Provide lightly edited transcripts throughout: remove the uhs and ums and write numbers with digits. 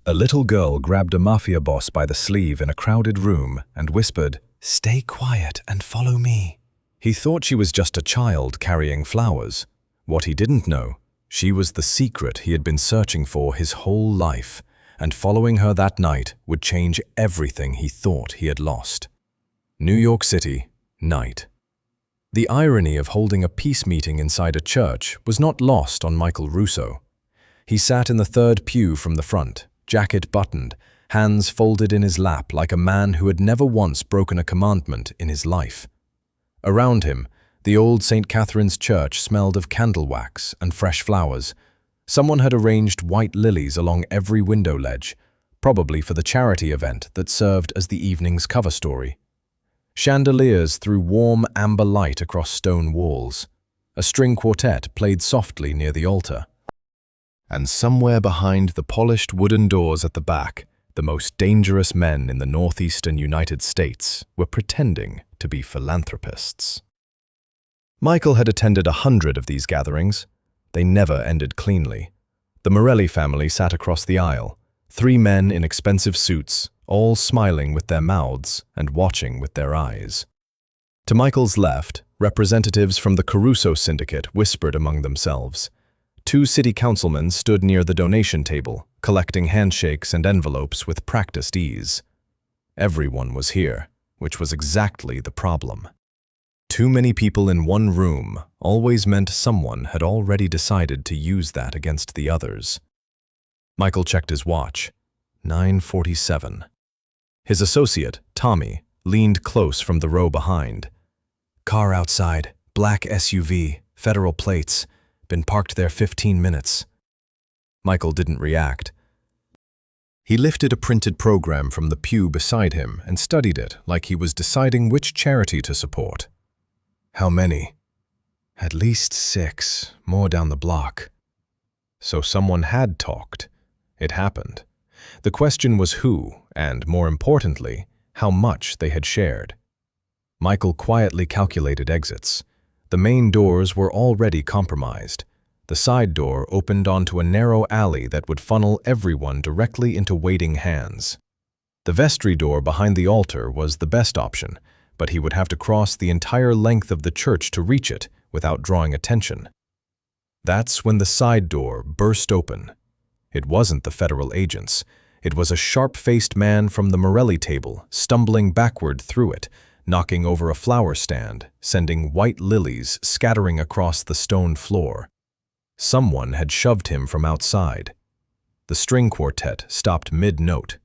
A little girl grabbed a Mafia boss by the sleeve in a crowded room and whispered, "Stay quiet and follow me." He thought she was just a child carrying flowers. What he didn't know, she was the secret he had been searching for his whole life, and following her that night would change everything he thought he had lost. New York City, night. The irony of holding a peace meeting inside a church was not lost on Michael Russo. He sat in the third pew from the front, jacket buttoned, hands folded in his lap like a man who had never once broken a commandment in his life. Around him, the old St. Catherine's Church smelled of candle wax and fresh flowers. Someone had arranged white lilies along every window ledge, probably for the charity event that served as the evening's cover story. Chandeliers threw warm amber light across stone walls. A string quartet played softly near the altar. And somewhere behind the polished wooden doors at the back, the most dangerous men in the northeastern United States were pretending to be philanthropists. Michael had attended 100 of these gatherings. They never ended cleanly. The Morelli family sat across the aisle, 3 men in expensive suits, all smiling with their mouths and watching with their eyes. To Michael's left, representatives from the Caruso syndicate whispered among themselves. 2 city councilmen stood near the donation table, collecting handshakes and envelopes with practiced ease. Everyone was here, which was exactly the problem. Too many people in one room always meant someone had already decided to use that against the others. Michael checked his watch. 9:47. His associate, Tommy, leaned close from the row behind. "Car outside, black SUV, federal plates. Been parked there 15 minutes. Michael didn't react. He lifted a printed program from the pew beside him and studied it like he was deciding which charity to support. How many? At least 6, more down the block. So someone had talked. It happened. The question was who, and more importantly, how much they had shared. Michael quietly calculated exits. The main doors were already compromised. The side door opened onto a narrow alley that would funnel everyone directly into waiting hands. The vestry door behind the altar was the best option, but he would have to cross the entire length of the church to reach it without drawing attention. That's when the side door burst open. It wasn't the federal agents. It was a sharp-faced man from the Morelli table stumbling backward through it, knocking over a flower stand, sending white lilies scattering across the stone floor. Someone had shoved him from outside. The string quartet stopped mid-note.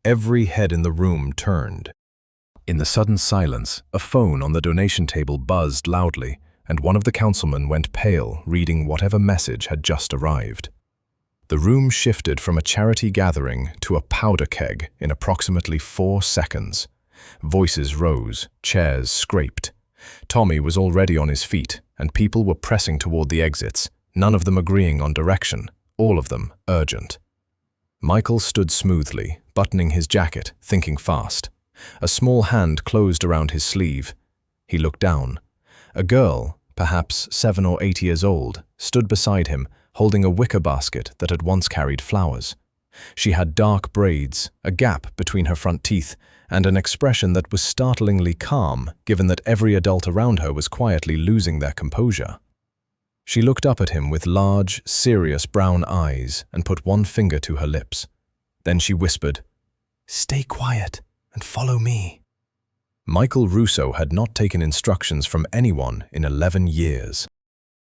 Every head in the room turned. In the sudden silence, a phone on the donation table buzzed loudly, and one of the councilmen went pale, reading whatever message had just arrived. The room shifted from a charity gathering to a powder keg in approximately 4 seconds. Voices rose, chairs scraped. Tommy was already on his feet, and people were pressing toward the exits, none of them agreeing on direction, all of them urgent. Michael stood smoothly, buttoning his jacket, thinking fast. A small hand closed around his sleeve. He looked down. A girl, perhaps 7 or 8 years old, stood beside him, holding a wicker basket that had once carried flowers. She had dark braids, a gap between her front teeth, and an expression that was startlingly calm, given that every adult around her was quietly losing their composure. She looked up at him with large, serious brown eyes and put one finger to her lips. Then she whispered, "Stay quiet and follow me." Michael Russo had not taken instructions from anyone in 11 years.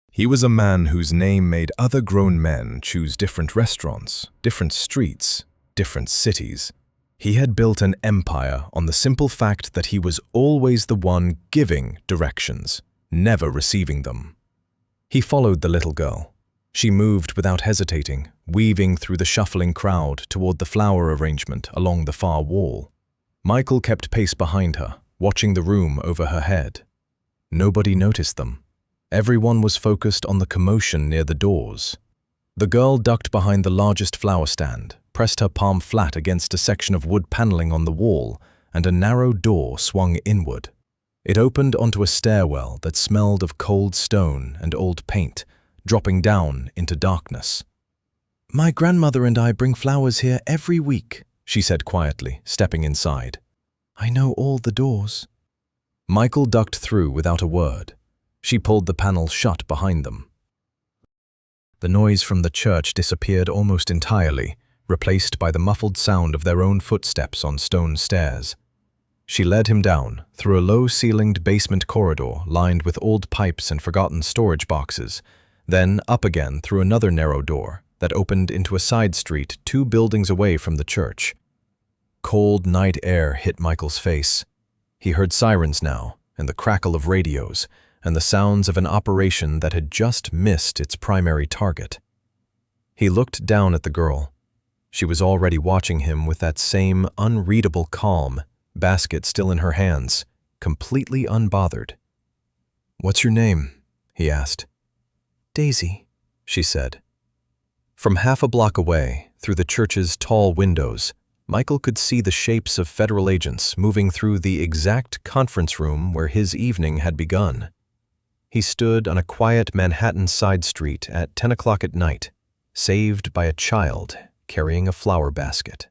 He was a man whose name made other grown men choose different restaurants, different streets, different cities. He had built an empire on the simple fact that he was always the one giving directions, never receiving them. He followed the little girl. She moved without hesitating, weaving through the shuffling crowd toward the flower arrangement along the far wall. Michael kept pace behind her, watching the room over her head. Nobody noticed them. Everyone was focused on the commotion near the doors. The girl ducked behind the largest flower stand, pressed her palm flat against a section of wood paneling on the wall, and a narrow door swung inward. It opened onto a stairwell that smelled of cold stone and old paint, dropping down into darkness. My grandmother and I bring flowers here every week, she said quietly, stepping inside. I know all the doors. Michael ducked through without a word. She pulled the panel shut behind them. The noise from the church disappeared almost entirely, replaced by the muffled sound of their own footsteps on stone stairs. She led him down, through a low-ceilinged basement corridor lined with old pipes and forgotten storage boxes, then up again through another narrow door that opened into a side street 2 buildings away from the church. Cold night air hit Michael's face. He heard sirens now, and the crackle of radios, and the sounds of an operation that had just missed its primary target. He looked down at the girl. She was already watching him with that same unreadable calm, basket still in her hands, completely unbothered. "What's your name?" he asked. "Daisy," she said. From half a block away, through the church's tall windows, Michael could see the shapes of federal agents moving through the exact conference room where his evening had begun. He stood on a quiet Manhattan side street at 10 o'clock at night, saved by a child carrying a flower basket.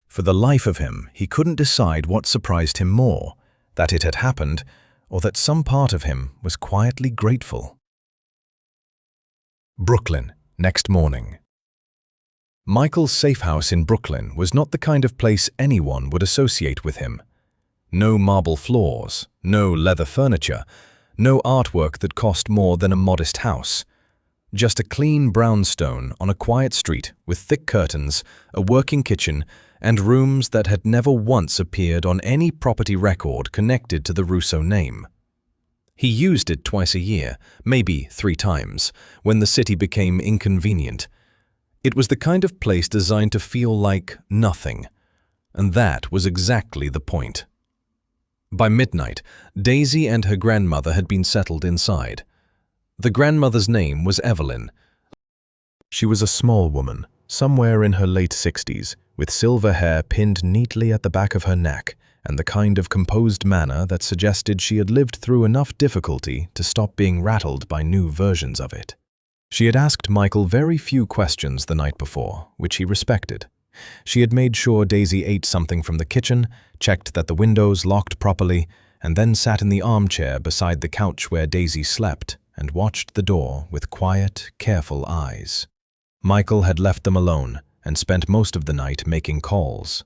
For the life of him, he couldn't decide what surprised him more, that it had happened, or that some part of him was quietly grateful. Brooklyn, next morning. Michael's safe house in Brooklyn was not the kind of place anyone would associate with him. No marble floors, no leather furniture, no artwork that cost more than a modest house. Just a clean brownstone on a quiet street with thick curtains, a working kitchen, and rooms that had never once appeared on any property record connected to the Russo name. He used it twice a year, maybe 3 times, when the city became inconvenient. It was the kind of place designed to feel like nothing, and that was exactly the point. By midnight, Daisy and her grandmother had been settled inside. The grandmother's name was Evelyn. She was a small woman, somewhere in her late 60s, with silver hair pinned neatly at the back of her neck, and the kind of composed manner that suggested she had lived through enough difficulty to stop being rattled by new versions of it. She had asked Michael very few questions the night before, which he respected. She had made sure Daisy ate something from the kitchen, checked that the windows locked properly, and then sat in the armchair beside the couch where Daisy slept and watched the door with quiet, careful eyes. Michael had left them alone and spent most of the night making calls.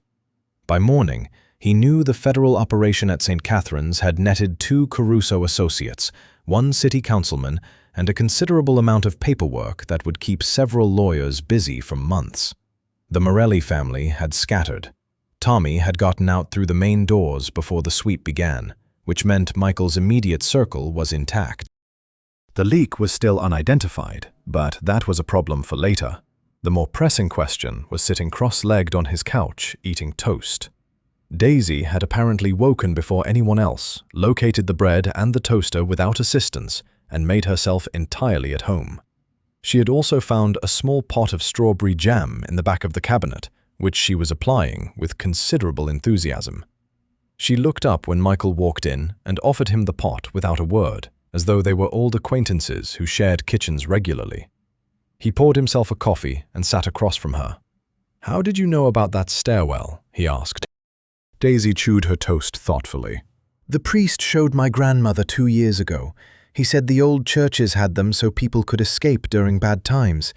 By morning, he knew the federal operation at St. Catherine's had netted 2 Caruso associates, 1 city councilman, and a considerable amount of paperwork that would keep several lawyers busy for months. The Morelli family had scattered. Tommy had gotten out through the main doors before the sweep began, which meant Michael's immediate circle was intact. The leak was still unidentified, but that was a problem for later. The more pressing question was sitting cross-legged on his couch, eating toast. Daisy had apparently woken before anyone else, located the bread and the toaster without assistance, and made herself entirely at home. She had also found a small pot of strawberry jam in the back of the cabinet, which she was applying with considerable enthusiasm. She looked up when Michael walked in and offered him the pot without a word, as though they were old acquaintances who shared kitchens regularly. He poured himself a coffee and sat across from her. "How did you know about that stairwell?" he asked. Daisy chewed her toast thoughtfully. "The priest showed my grandmother 2 years ago. He said the old churches had them so people could escape during bad times.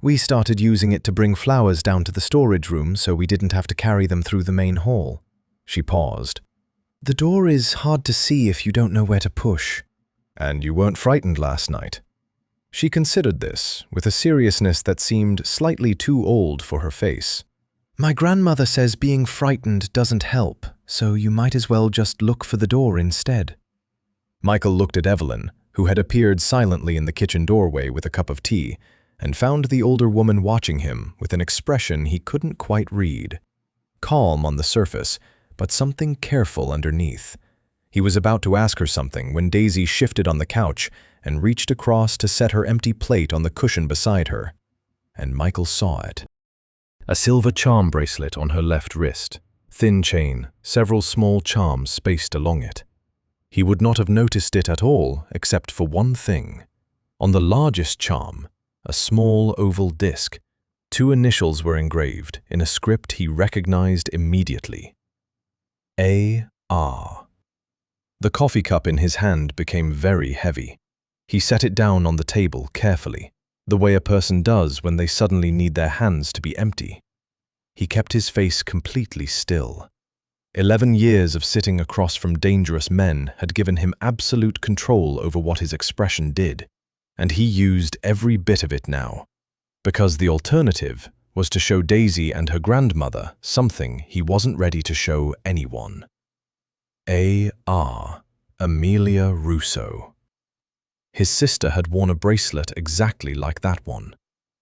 We started using it to bring flowers down to the storage room so we didn't have to carry them through the main hall." She paused. "The door is hard to see if you don't know where to push." "And you weren't frightened last night?" She considered this, with a seriousness that seemed slightly too old for her face. "My grandmother says being frightened doesn't help, so you might as well just look for the door instead." Michael looked at Evelyn, who had appeared silently in the kitchen doorway with a cup of tea, and found the older woman watching him with an expression he couldn't quite read. Calm on the surface, but something careful underneath. He was about to ask her something when Daisy shifted on the couch and reached across to set her empty plate on the cushion beside her. And Michael saw it. A silver charm bracelet on her left wrist, thin chain, several small charms spaced along it. He would not have noticed it at all except for one thing. On the largest charm, a small oval disc. 2 initials were engraved in a script he recognized immediately. A.R. The coffee cup in his hand became very heavy. He set it down on the table carefully, the way a person does when they suddenly need their hands to be empty. He kept his face completely still. 11 years of sitting across from dangerous men had given him absolute control over what his expression did, and he used every bit of it now. Because the alternative was to show Daisy and her grandmother something he wasn't ready to show anyone. A.R. Amelia Russo. His sister had worn a bracelet exactly like that one.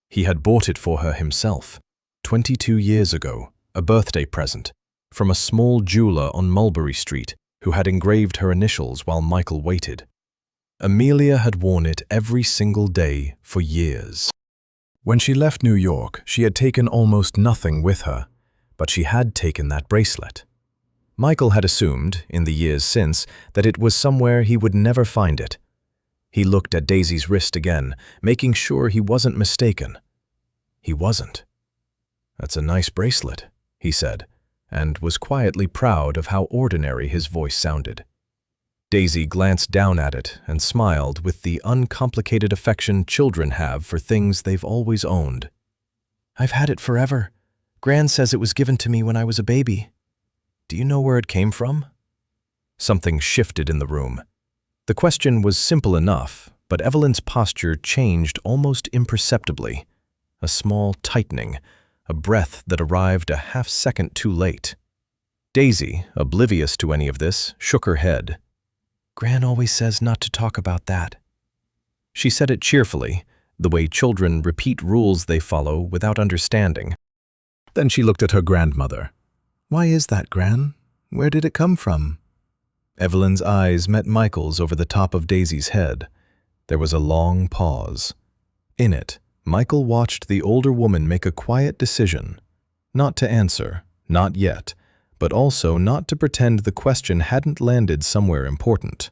He had bought it for her himself, 22 years ago, a birthday present, from a small jeweler on Mulberry Street who had engraved her initials while Michael waited. Amelia had worn it every single day for years. When she left New York, she had taken almost nothing with her, but she had taken that bracelet. Michael had assumed, in the years since, that it was somewhere he would never find it. He looked at Daisy's wrist again, making sure he wasn't mistaken. He wasn't. "That's a nice bracelet," he said, and was quietly proud of how ordinary his voice sounded. Daisy glanced down at it and smiled with the uncomplicated affection children have for things they've always owned. "I've had it forever. Gran says it was given to me when I was a baby. Do you know where it came from?" Something shifted in the room. The question was simple enough, but Evelyn's posture changed almost imperceptibly. A small tightening, a breath that arrived a half-second too late. Daisy, oblivious to any of this, shook her head. "Gran always says not to talk about that." She said it cheerfully, the way children repeat rules they follow without understanding. Then she looked at her grandmother. "Why is that, Gran? Where did it come from?" Evelyn's eyes met Michael's over the top of Daisy's head. There was a long pause. In it, Michael watched the older woman make a quiet decision. Not to answer, not yet, but also not to pretend the question hadn't landed somewhere important.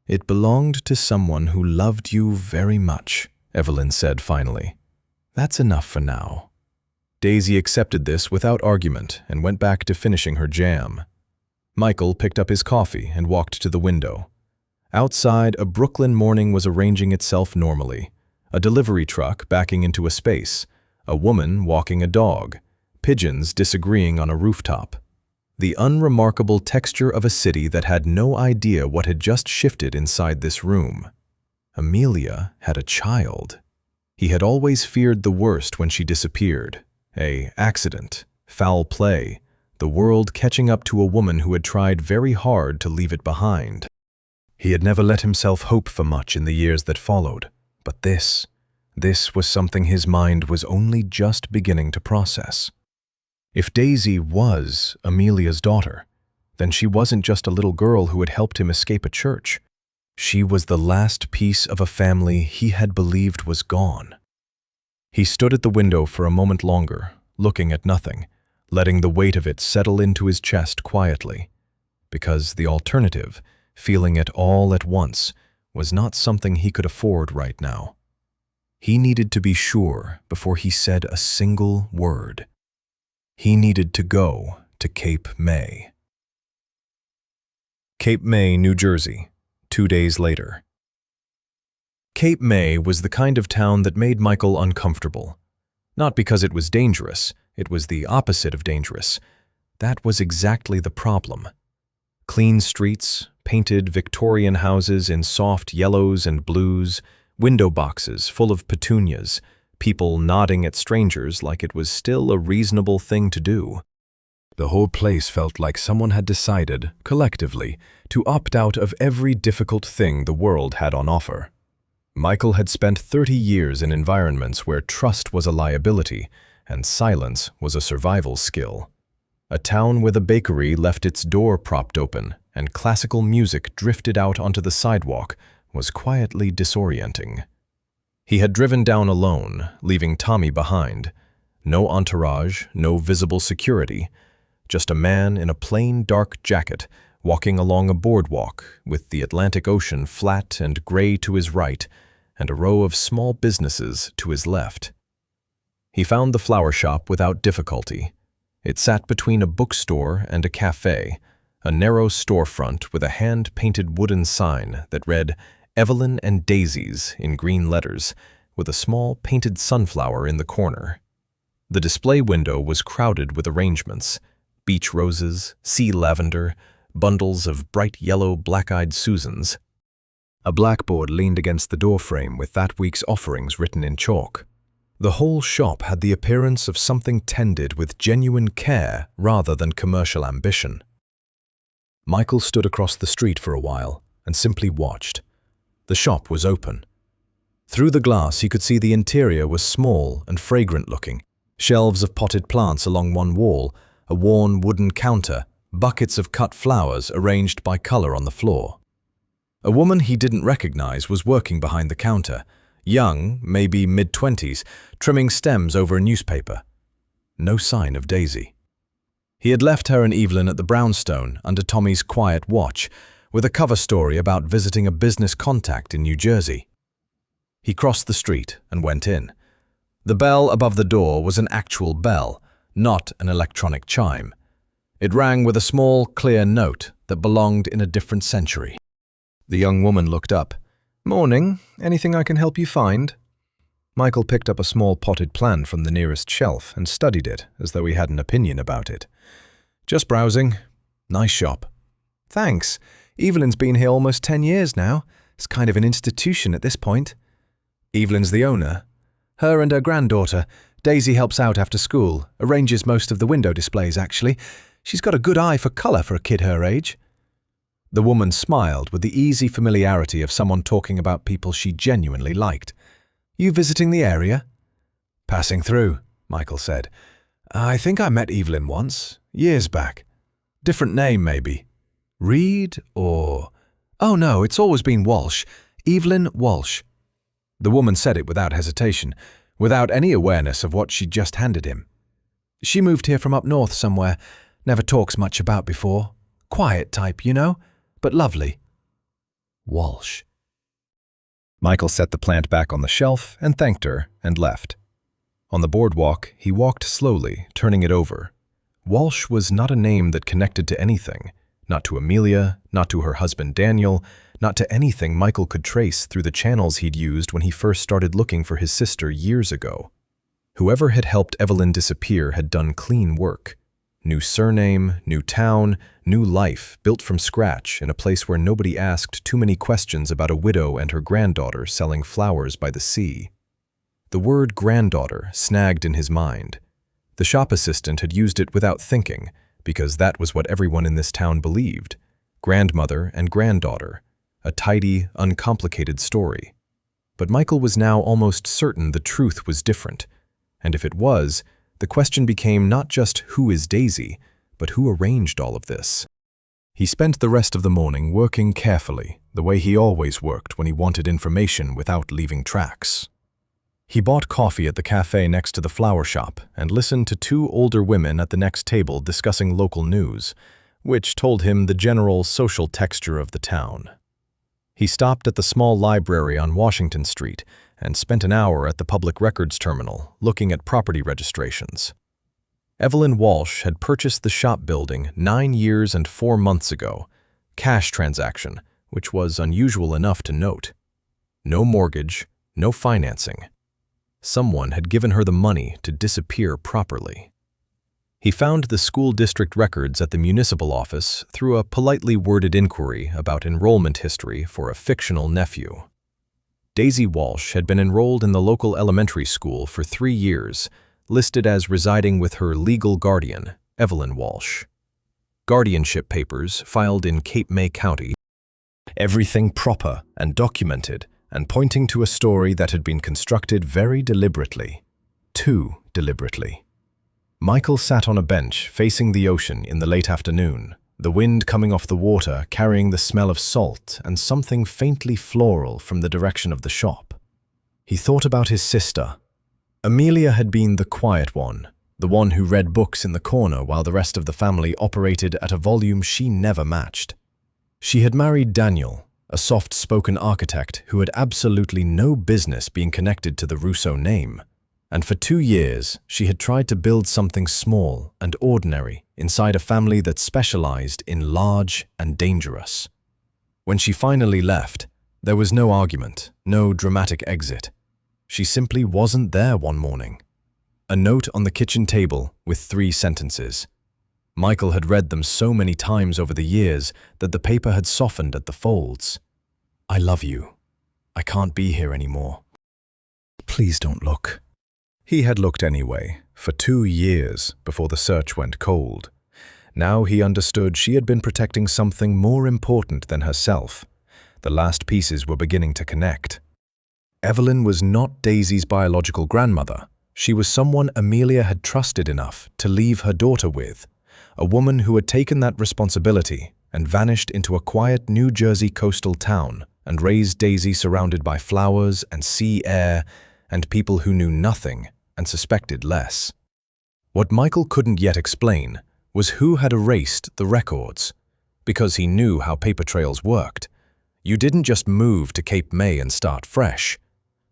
"It belonged to someone who loved you very much," Evelyn said finally. "That's enough for now." Daisy accepted this without argument and went back to finishing her jam. Michael picked up his coffee and walked to the window. Outside, a Brooklyn morning was arranging itself normally. A delivery truck backing into a space, a woman walking a dog, pigeons disagreeing on a rooftop. The unremarkable texture of a city that had no idea what had just shifted inside this room. Amelia had a child. He had always feared the worst when she disappeared. An accident, foul play, the world catching up to a woman who had tried very hard to leave it behind. He had never let himself hope for much in the years that followed, but this was something his mind was only just beginning to process. If Daisy was Amelia's daughter, then she wasn't just a little girl who had helped him escape a church. She was the last piece of a family he had believed was gone. He stood at the window for a moment longer, looking at nothing, letting the weight of it settle into his chest quietly, because the alternative, feeling it all at once, was not something he could afford right now. He needed to be sure before he said a single word. He needed to go to Cape May. Cape May, New Jersey, 2 days later. Cape May was the kind of town that made Michael uncomfortable. Not because it was dangerous, it was the opposite of dangerous. That was exactly the problem. Clean streets, painted Victorian houses in soft yellows and blues, window boxes full of petunias, people nodding at strangers like it was still a reasonable thing to do. The whole place felt like someone had decided, collectively, to opt out of every difficult thing the world had on offer. Michael had spent 30 years in environments where trust was a liability and silence was a survival skill. A town where the bakery left its door propped open and classical music drifted out onto the sidewalk was quietly disorienting. He had driven down alone, leaving Tommy behind. No entourage, no visible security, just a man in a plain dark jacket walking along a boardwalk with the Atlantic Ocean flat and gray to his right and a row of small businesses to his left. He found the flower shop without difficulty. It sat between a bookstore and a cafe, a narrow storefront with a hand-painted wooden sign that read Evelyn and Daisies in green letters, with a small painted sunflower in the corner. The display window was crowded with arrangements: beach roses, sea lavender, bundles of bright yellow black-eyed Susans. A blackboard leaned against the doorframe with that week's offerings written in chalk. The whole shop had the appearance of something tended with genuine care rather than commercial ambition. Michael stood across the street for a while and simply watched. The shop was open. Through the glass he could see the interior was small and fragrant-looking. Shelves of potted plants along one wall, a worn wooden counter, buckets of cut flowers arranged by color on the floor. A woman he didn't recognize was working behind the counter, young, maybe mid-20s, trimming stems over a newspaper. No sign of Daisy. He had left her and Evelyn at the brownstone under Tommy's quiet watch, with a cover story about visiting a business contact in New Jersey. He crossed the street and went in. The bell above the door was an actual bell, not an electronic chime. It rang with a small, clear note that belonged in a different century. The young woman looked up. "Morning. Anything I can help you find?" Michael picked up a small potted plant from the nearest shelf and studied it as though he had an opinion about it. "Just browsing. Nice shop." "Thanks. Evelyn's been here almost 10 years now. It's kind of an institution at this point." "Evelyn's the owner?" "Her and her granddaughter. Daisy helps out after school, arranges most of the window displays, actually. She's got a good eye for color for a kid her age." The woman smiled with the easy familiarity of someone talking about people she genuinely liked. "You visiting the area?" "Passing through," Michael said. "I think I met Evelyn once, years back. Different name, maybe. Reed or—" "Oh no, it's always been Walsh. Evelyn Walsh." The woman said it without hesitation, without any awareness of what she'd just handed him. "She moved here from up north somewhere. Never talks much about before. Quiet type, you know, but lovely." Walsh. Michael set the plant back on the shelf and thanked her and left. On the boardwalk, he walked slowly, turning it over. Walsh was not a name that connected to anything, not to Amelia, not to her husband Daniel, not to anything Michael could trace through the channels he'd used when he first started looking for his sister years ago. Whoever had helped Evelyn disappear had done clean work. New surname, new town, new life, built from scratch in a place where nobody asked too many questions about a widow and her granddaughter selling flowers by the sea. The word granddaughter snagged in his mind. The shop assistant had used it without thinking, because that was what everyone in this town believed. Grandmother and granddaughter. A tidy, uncomplicated story. But Michael was now almost certain the truth was different. And if it was, the question became not just who is Daisy, but who arranged all of this. He spent the rest of the morning working carefully, the way he always worked when he wanted information without leaving tracks. He bought coffee at the cafe next to the flower shop and listened to two older women at the next table discussing local news, which told him the general social texture of the town. He stopped at the small library on Washington Street and spent an hour at the public records terminal looking at property registrations. Evelyn Walsh had purchased the shop building 9 years and 4 months ago, cash transaction, which was unusual enough to note. No mortgage, no financing. Someone had given her the money to disappear properly. He found the school district records at the municipal office through a politely worded inquiry about enrollment history for a fictional nephew. Daisy Walsh had been enrolled in the local elementary school for 3 years, listed as residing with her legal guardian, Evelyn Walsh. Guardianship papers filed in Cape May County. Everything proper and documented, and pointing to a story that had been constructed very deliberately. Too deliberately. Michael sat on a bench facing the ocean in the late afternoon, the wind coming off the water carrying the smell of salt and something faintly floral from the direction of the shop. He thought about his sister. Amelia had been the quiet one, the one who read books in the corner while the rest of the family operated at a volume she never matched. She had married Daniel, a soft-spoken architect who had absolutely no business being connected to the Russo name. And for 2 years, she had tried to build something small and ordinary inside a family that specialized in large and dangerous. When she finally left, there was no argument, no dramatic exit. She simply wasn't there one morning. A note on the kitchen table with 3 sentences. Michael had read them so many times over the years that the paper had softened at the folds. "I love you. I can't be here anymore. Please don't look." He had looked anyway, for 2 years before the search went cold. Now he understood she had been protecting something more important than herself. The last pieces were beginning to connect. Evelyn was not Daisy's biological grandmother. She was someone Amelia had trusted enough to leave her daughter with, a woman who had taken that responsibility and vanished into a quiet New Jersey coastal town and raised Daisy surrounded by flowers and sea air and people who knew nothing and suspected less. What Michael couldn't yet explain was who had erased the records, because he knew how paper trails worked. You didn't just move to Cape May and start fresh.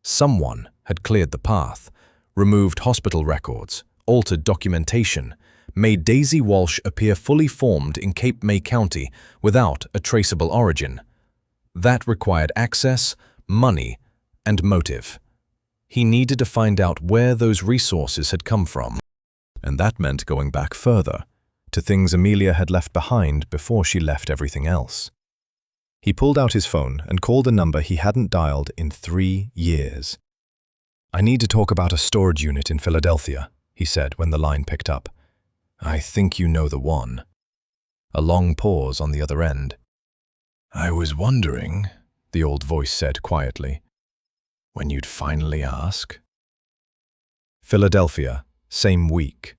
Someone had cleared the path, removed hospital records, altered documentation, made Daisy Walsh appear fully formed in Cape May County without a traceable origin. That required access, money, and motive. He needed to find out where those resources had come from. And that meant going back further, to things Amelia had left behind before she left everything else. He pulled out his phone and called a number he hadn't dialed in 3 years. "I need to talk about a storage unit in Philadelphia," he said when the line picked up. "I think you know the one." A long pause on the other end. "I was wondering," the old voice said quietly, "when you'd finally ask." Philadelphia, same week.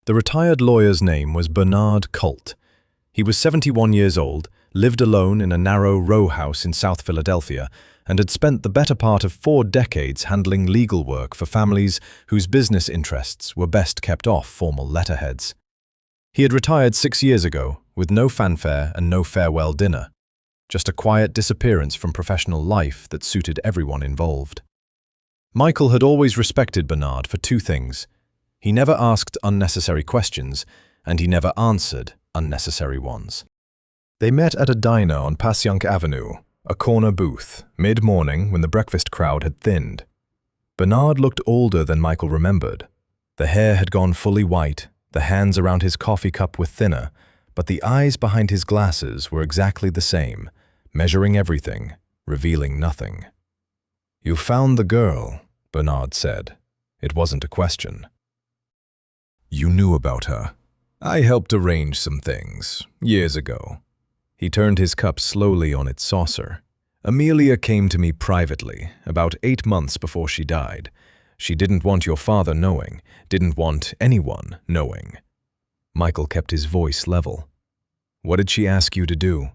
The retired lawyer's name was Bernard Colt. He was 71 years old, lived alone in a narrow row house in South Philadelphia, and had spent the better part of 4 decades handling legal work for families whose business interests were best kept off formal letterheads. He had retired 6 years ago, with no fanfare and no farewell dinner. Just a quiet disappearance from professional life that suited everyone involved. Michael had always respected Bernard for 2 things. He never asked unnecessary questions, and he never answered unnecessary ones. They met at a diner on Passyunk Avenue, a corner booth, mid-morning when the breakfast crowd had thinned. Bernard looked older than Michael remembered. The hair had gone fully white, the hands around his coffee cup were thinner, but the eyes behind his glasses were exactly the same, measuring everything, revealing nothing. "You found the girl," Bernard said. It wasn't a question. "You knew about her. I helped arrange some things, years ago." He turned his cup slowly on its saucer. "Amelia came to me privately, about 8 months before she died. She didn't want your father knowing, didn't want anyone knowing." Michael kept his voice level. "What did she ask you to do?"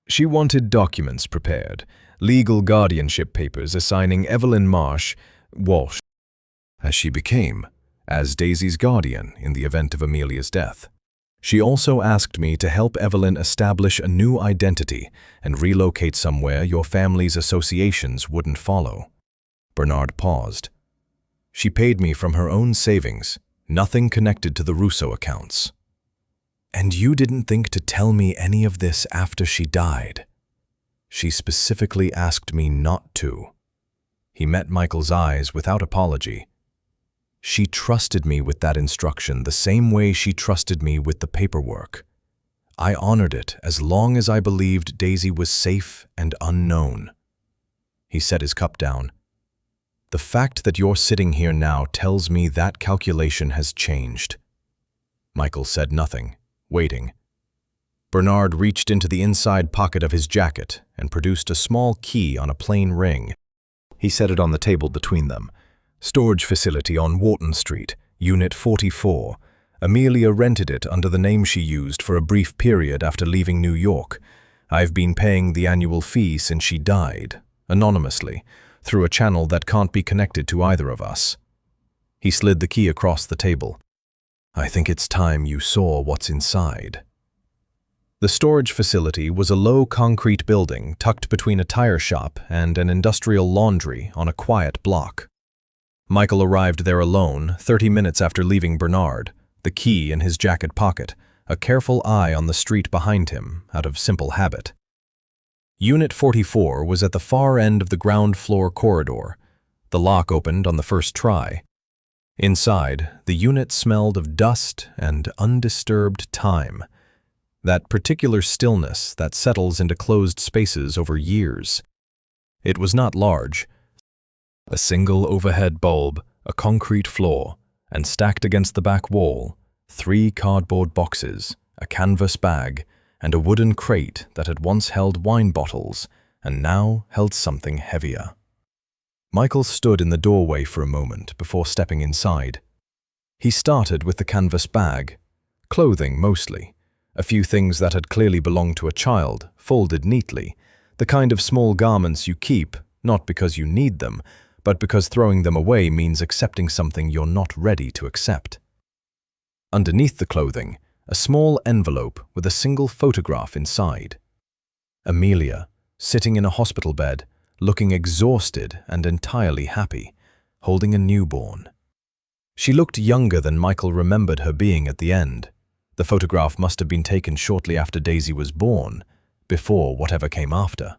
"She wanted documents prepared, legal guardianship papers assigning Evelyn Walsh, as she became, as Daisy's guardian in the event of Amelia's death. She also asked me to help Evelyn establish a new identity and relocate somewhere your family's associations wouldn't follow." Bernard paused. "She paid me from her own savings, nothing connected to the Russo accounts." "And you didn't think to tell me any of this after she died?" "She specifically asked me not to." He met Michael's eyes without apology. "She trusted me with that instruction the same way she trusted me with the paperwork. I honored it as long as I believed Daisy was safe and unknown." He set his cup down. "The fact that you're sitting here now tells me that calculation has changed." Michael said nothing, waiting. Bernard reached into the inside pocket of his jacket and produced a small key on a plain ring. He set it on the table between them. "Storage facility on Wharton Street, Unit 44. Amelia rented it under the name she used for a brief period after leaving New York. I've been paying the annual fee since she died, anonymously, through a channel that can't be connected to either of us." He slid the key across the table. "I think it's time you saw what's inside." The storage facility was a low concrete building tucked between a tire shop and an industrial laundry on a quiet block. Michael arrived there alone 30 minutes after leaving Bernard, the key in his jacket pocket, a careful eye on the street behind him out of simple habit. Unit 44 was at the far end of the ground floor corridor. The lock opened on the first try. Inside, the unit smelled of dust and undisturbed time. That particular stillness that settles into closed spaces over years. It was not large. A single overhead bulb, a concrete floor, and stacked against the back wall, 3 cardboard boxes, a canvas bag, and a wooden crate that had once held wine bottles and now held something heavier. Michael stood in the doorway for a moment before stepping inside. He started with the canvas bag, clothing mostly, a few things that had clearly belonged to a child, folded neatly, the kind of small garments you keep, not because you need them, but because throwing them away means accepting something you're not ready to accept. Underneath the clothing, a small envelope with a single photograph inside. Amelia, sitting in a hospital bed, looking exhausted and entirely happy, holding a newborn. She looked younger than Michael remembered her being at the end. The photograph must have been taken shortly after Daisy was born, before whatever came after.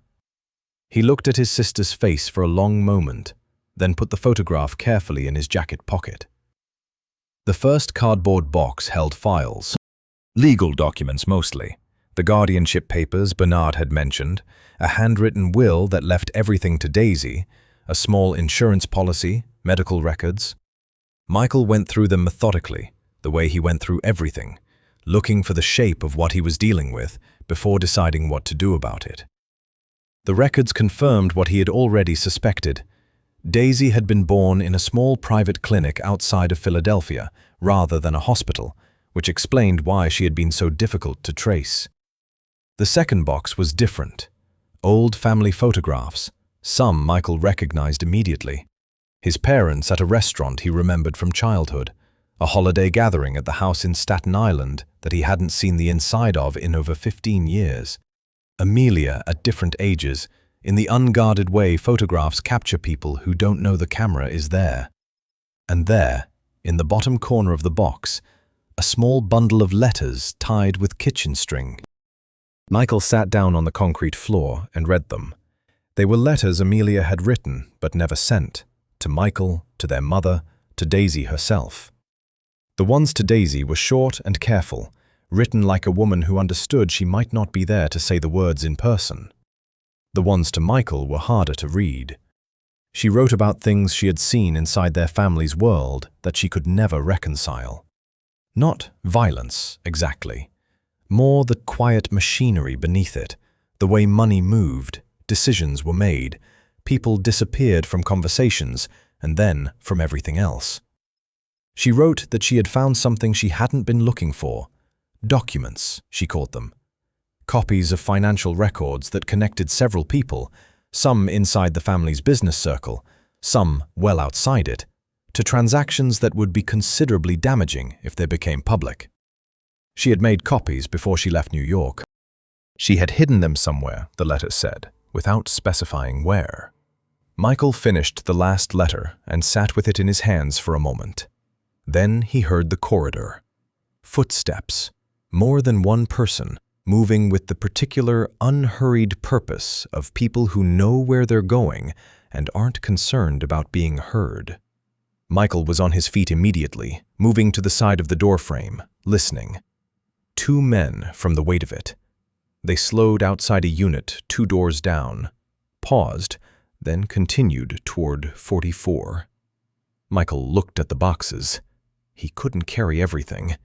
He looked at his sister's face for a long moment, then put the photograph carefully in his jacket pocket. The first cardboard box held files. Legal documents mostly. The guardianship papers Bernard had mentioned, a handwritten will that left everything to Daisy, a small insurance policy, medical records. Michael went through them methodically, the way he went through everything, looking for the shape of what he was dealing with before deciding what to do about it. The records confirmed what he had already suspected. Daisy had been born in a small private clinic outside of Philadelphia rather than a hospital, which explained why she had been so difficult to trace. The second box was different. Old family photographs. Some Michael recognized immediately. His parents at a restaurant he remembered from childhood, a holiday gathering at the house in Staten Island that he hadn't seen the inside of in over 15 years. Amelia at different ages. In the unguarded way photographs capture people who don't know the camera is there. And there, in the bottom corner of the box, a small bundle of letters tied with kitchen string. Michael sat down on the concrete floor and read them. They were letters Amelia had written but never sent, to Michael, to their mother, to Daisy herself. The ones to Daisy were short and careful, written like a woman who understood she might not be there to say the words in person. The ones to Michael were harder to read. She wrote about things she had seen inside their family's world that she could never reconcile. Not violence, exactly. More the quiet machinery beneath it, the way money moved, decisions were made, people disappeared from conversations, and then from everything else. She wrote that she had found something she hadn't been looking for. Documents, she called them. Copies of financial records that connected several people, some inside the family's business circle, some well outside it, to transactions that would be considerably damaging if they became public. She had made copies before she left New York. She had hidden them somewhere, the letter said, without specifying where. Michael finished the last letter and sat with it in his hands for a moment. Then he heard the corridor. Footsteps. More than one person, moving with the particular unhurried purpose of people who know where they're going and aren't concerned about being heard. Michael was on his feet immediately, moving to the side of the doorframe, listening. 2 men from the weight of it. They slowed outside a unit 2 doors down, paused, then continued toward 44. Michael looked at the boxes. He couldn't carry everything.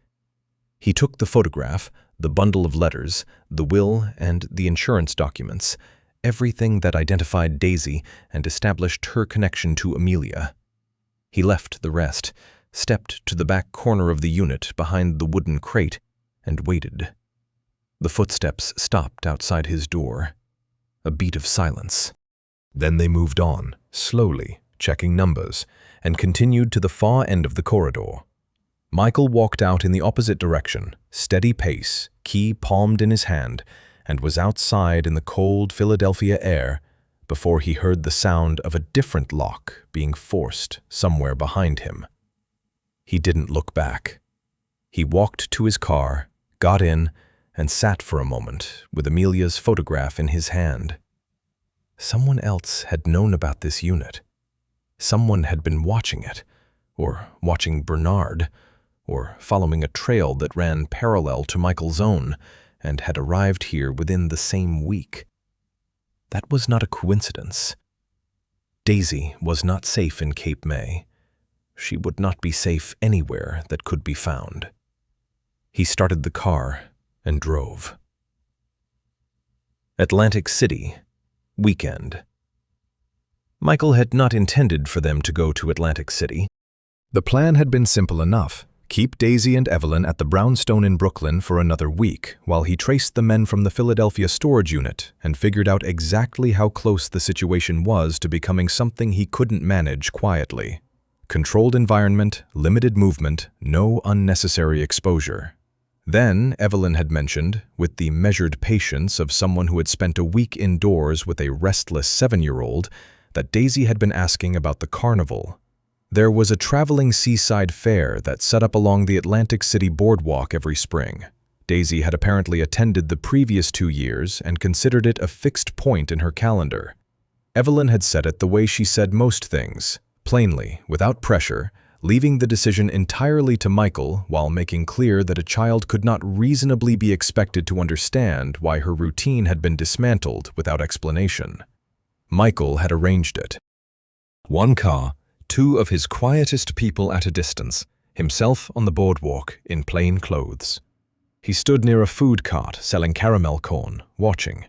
He took the photograph, the bundle of letters, the will, and the insurance documents, everything that identified Daisy and established her connection to Amelia. He left the rest, stepped to the back corner of the unit behind the wooden crate, and waited. The footsteps stopped outside his door. A beat of silence. Then they moved on, slowly, checking numbers, and continued to the far end of the corridor. Michael walked out in the opposite direction, steady pace, key palmed in his hand, and was outside in the cold Philadelphia air before he heard the sound of a different lock being forced somewhere behind him. He didn't look back. He walked to his car, got in, and sat for a moment with Amelia's photograph in his hand. Someone else had known about this unit. Someone had been watching it, or watching Bernard, or following a trail that ran parallel to Michael's own and had arrived here within the same week. That was not a coincidence. Daisy was not safe in Cape May. She would not be safe anywhere that could be found. He started the car and drove. Atlantic City, weekend. Michael had not intended for them to go to Atlantic City. The plan had been simple enough. Keep Daisy and Evelyn at the brownstone in Brooklyn for another week while he traced the men from the Philadelphia storage unit and figured out exactly how close the situation was to becoming something he couldn't manage quietly. Controlled environment, limited movement, no unnecessary exposure. Then, Evelyn had mentioned, with the measured patience of someone who had spent a week indoors with a restless 7-year-old, that Daisy had been asking about the carnival. There was a traveling seaside fair that set up along the Atlantic City boardwalk every spring. Daisy had apparently attended the previous 2 years and considered it a fixed point in her calendar. Evelyn had said it the way she said most things, plainly, without pressure, leaving the decision entirely to Michael while making clear that a child could not reasonably be expected to understand why her routine had been dismantled without explanation. Michael had arranged it. 1 car, 2 of his quietest people at a distance, himself on the boardwalk in plain clothes. He stood near a food cart selling caramel corn, watching.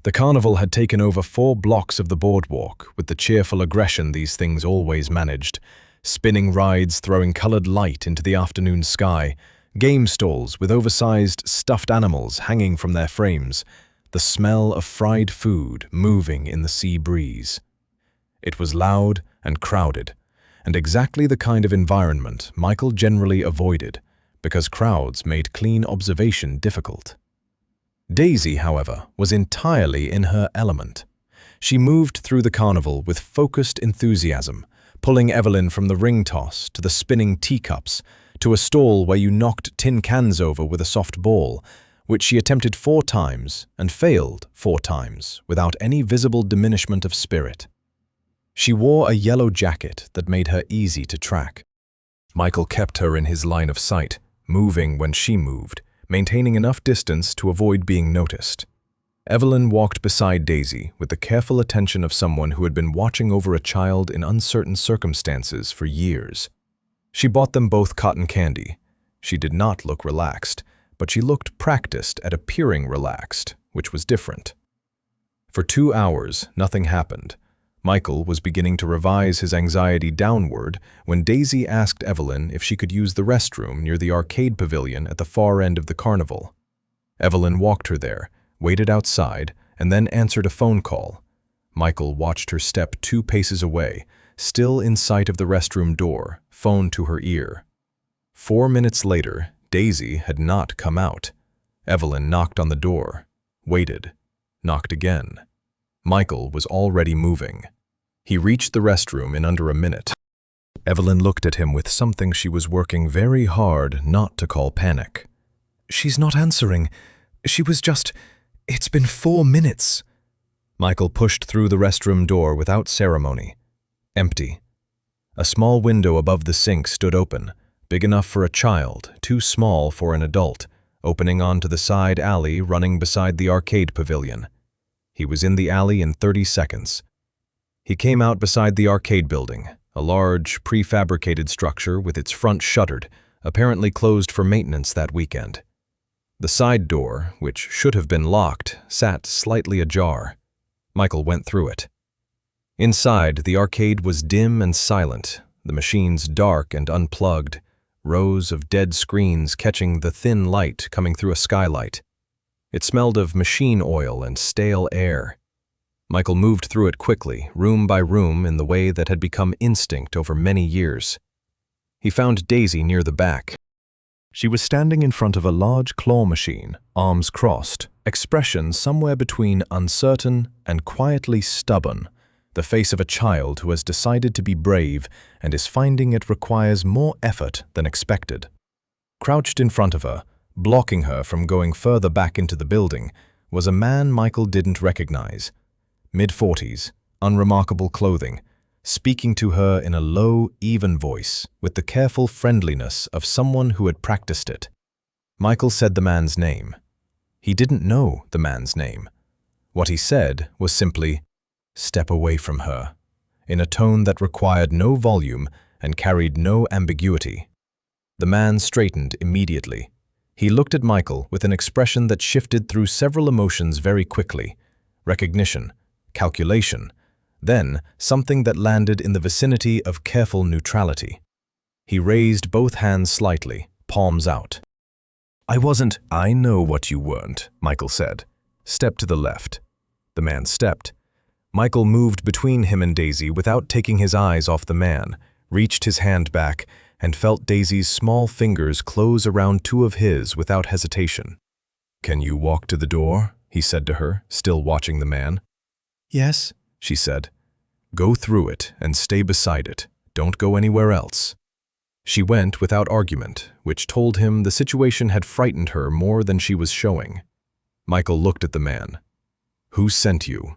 The carnival had taken over 4 blocks of the boardwalk with the cheerful aggression these things always managed. Spinning rides throwing colored light into the afternoon sky, game stalls with oversized stuffed animals hanging from their frames, the smell of fried food moving in the sea breeze. It was loud and crowded, and exactly the kind of environment Michael generally avoided because crowds made clean observation difficult. Daisy, however, was entirely in her element. She moved through the carnival with focused enthusiasm, pulling Evelyn from the ring toss to the spinning teacups, to a stall where you knocked tin cans over with a soft ball, which she attempted 4 times and failed 4 times without any visible diminishment of spirit. She wore a yellow jacket that made her easy to track. Michael kept her in his line of sight, moving when she moved, maintaining enough distance to avoid being noticed. Evelyn walked beside Daisy with the careful attention of someone who had been watching over a child in uncertain circumstances for years. She bought them both cotton candy. She did not look relaxed, but she looked practiced at appearing relaxed, which was different. For 2 hours, nothing happened. Michael was beginning to revise his anxiety downward when Daisy asked Evelyn if she could use the restroom near the arcade pavilion at the far end of the carnival. Evelyn walked her there, waited outside, and then answered a phone call. Michael watched her step 2 paces away, still in sight of the restroom door, phone to her ear. 4 minutes later, Daisy had not come out. Evelyn knocked on the door, waited, knocked again. Michael was already moving. He reached the restroom in under a minute. Evelyn looked at him with something she was working very hard not to call panic. "She's not answering. It's been 4 minutes." Michael pushed through the restroom door without ceremony. Empty. A small window above the sink stood open, big enough for a child, too small for an adult, opening onto the side alley running beside the arcade pavilion. He was in the alley in 30 seconds. He came out beside the arcade building, a large, prefabricated structure with its front shuttered, apparently closed for maintenance that weekend. The side door, which should have been locked, sat slightly ajar. Michael went through it. Inside, the arcade was dim and silent, the machines dark and unplugged, rows of dead screens catching the thin light coming through a skylight. It smelled of machine oil and stale air. Michael moved through it quickly, room by room, in the way that had become instinct over many years. He found Daisy near the back. She was standing in front of a large claw machine, arms crossed, expression somewhere between uncertain and quietly stubborn, the face of a child who has decided to be brave and is finding it requires more effort than expected. Crouched in front of her, blocking her from going further back into the building, was a man Michael didn't recognize. Mid-40s, unremarkable clothing, speaking to her in a low, even voice with the careful friendliness of someone who had practiced it. Michael said the man's name. He didn't know the man's name. What he said was simply, "Step away from her," in a tone that required no volume and carried no ambiguity. The man straightened immediately. He looked at Michael with an expression that shifted through several emotions very quickly: recognition, calculation, then something that landed in the vicinity of careful neutrality. He raised both hands slightly, palms out. "I know what you weren't," Michael said. "Step to the left." The man stepped. Michael moved between him and Daisy without taking his eyes off the man, reached his hand back, and felt Daisy's small fingers close around two of his without hesitation. "Can you walk to the door?" he said to her, still watching the man. "Yes," she said. "Go through it and stay beside it. Don't go anywhere else." She went without argument, which told him the situation had frightened her more than she was showing. Michael looked at the man. "Who sent you?"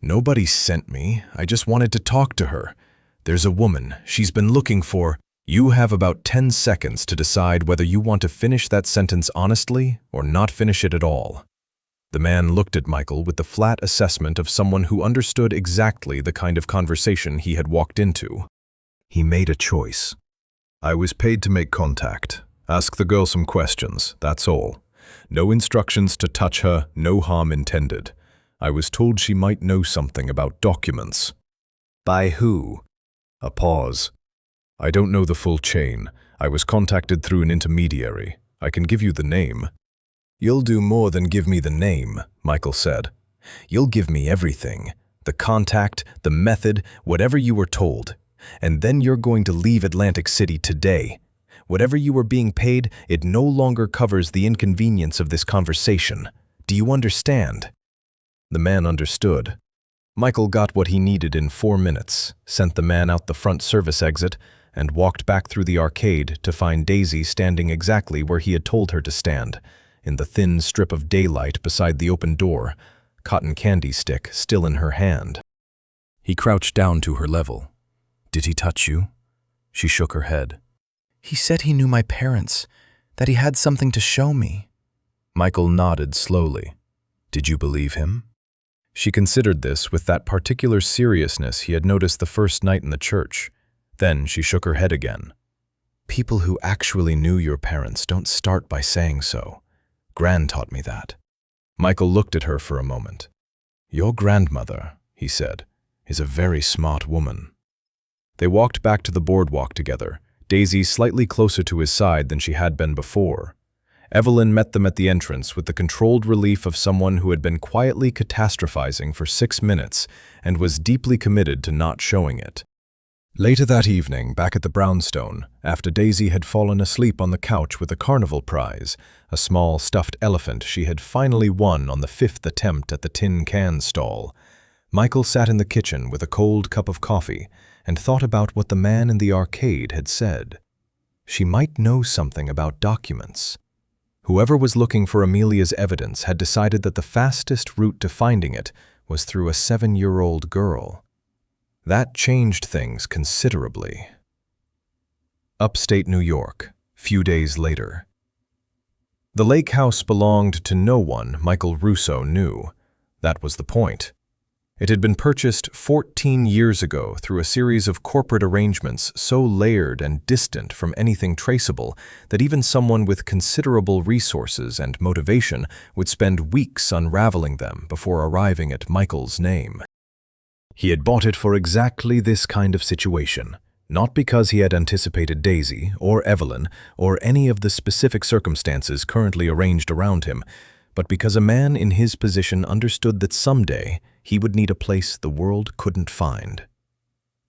"Nobody sent me. I just wanted to talk to her. There's a woman. She's been looking for—" "You have about 10 seconds to decide whether you want to finish that sentence honestly or not finish it at all." The man looked at Michael with the flat assessment of someone who understood exactly the kind of conversation he had walked into. He made a choice. "I was paid to make contact. Ask the girl some questions, that's all. No instructions to touch her, no harm intended. I was told she might know something about documents." "By who?" A pause. "I don't know the full chain. I was contacted through an intermediary. I can give you the name." "You'll do more than give me the name," Michael said. "You'll give me everything. The contact, the method, whatever you were told. And then you're going to leave Atlantic City today. Whatever you were being paid, it no longer covers the inconvenience of this conversation. Do you understand?" The man understood. Michael got what he needed in 4 minutes, sent the man out the front service exit, and walked back through the arcade to find Daisy standing exactly where he had told her to stand, in the thin strip of daylight beside the open door, cotton candy stick still in her hand. He crouched down to her level. "Did he touch you?" She shook her head. "He said he knew my parents, that he had something to show me." Michael nodded slowly. "Did you believe him?" She considered this with that particular seriousness he had noticed the first night in the church. Then she shook her head again. "People who actually knew your parents don't start by saying so. Gran taught me that." Michael looked at her for a moment. "Your grandmother," he said, "is a very smart woman." They walked back to the boardwalk together, Daisy slightly closer to his side than she had been before. Evelyn met them at the entrance with the controlled relief of someone who had been quietly catastrophizing for 6 minutes and was deeply committed to not showing it. Later that evening, back at the brownstone, after Daisy had fallen asleep on the couch with a carnival prize, a small stuffed elephant she had finally won on the 5th attempt at the tin can stall, Michael sat in the kitchen with a cold cup of coffee and thought about what the man in the arcade had said. She might know something about documents. Whoever was looking for Amelia's evidence had decided that the fastest route to finding it was through a 7-year-old girl. That changed things considerably. Upstate New York, few days later. The lake house belonged to no one Michael Russo knew. That was the point. It had been purchased 14 years ago through a series of corporate arrangements so layered and distant from anything traceable that even someone with considerable resources and motivation would spend weeks unraveling them before arriving at Michael's name. He had bought it for exactly this kind of situation, not because he had anticipated Daisy or Evelyn or any of the specific circumstances currently arranged around him, but because a man in his position understood that someday he would need a place the world couldn't find.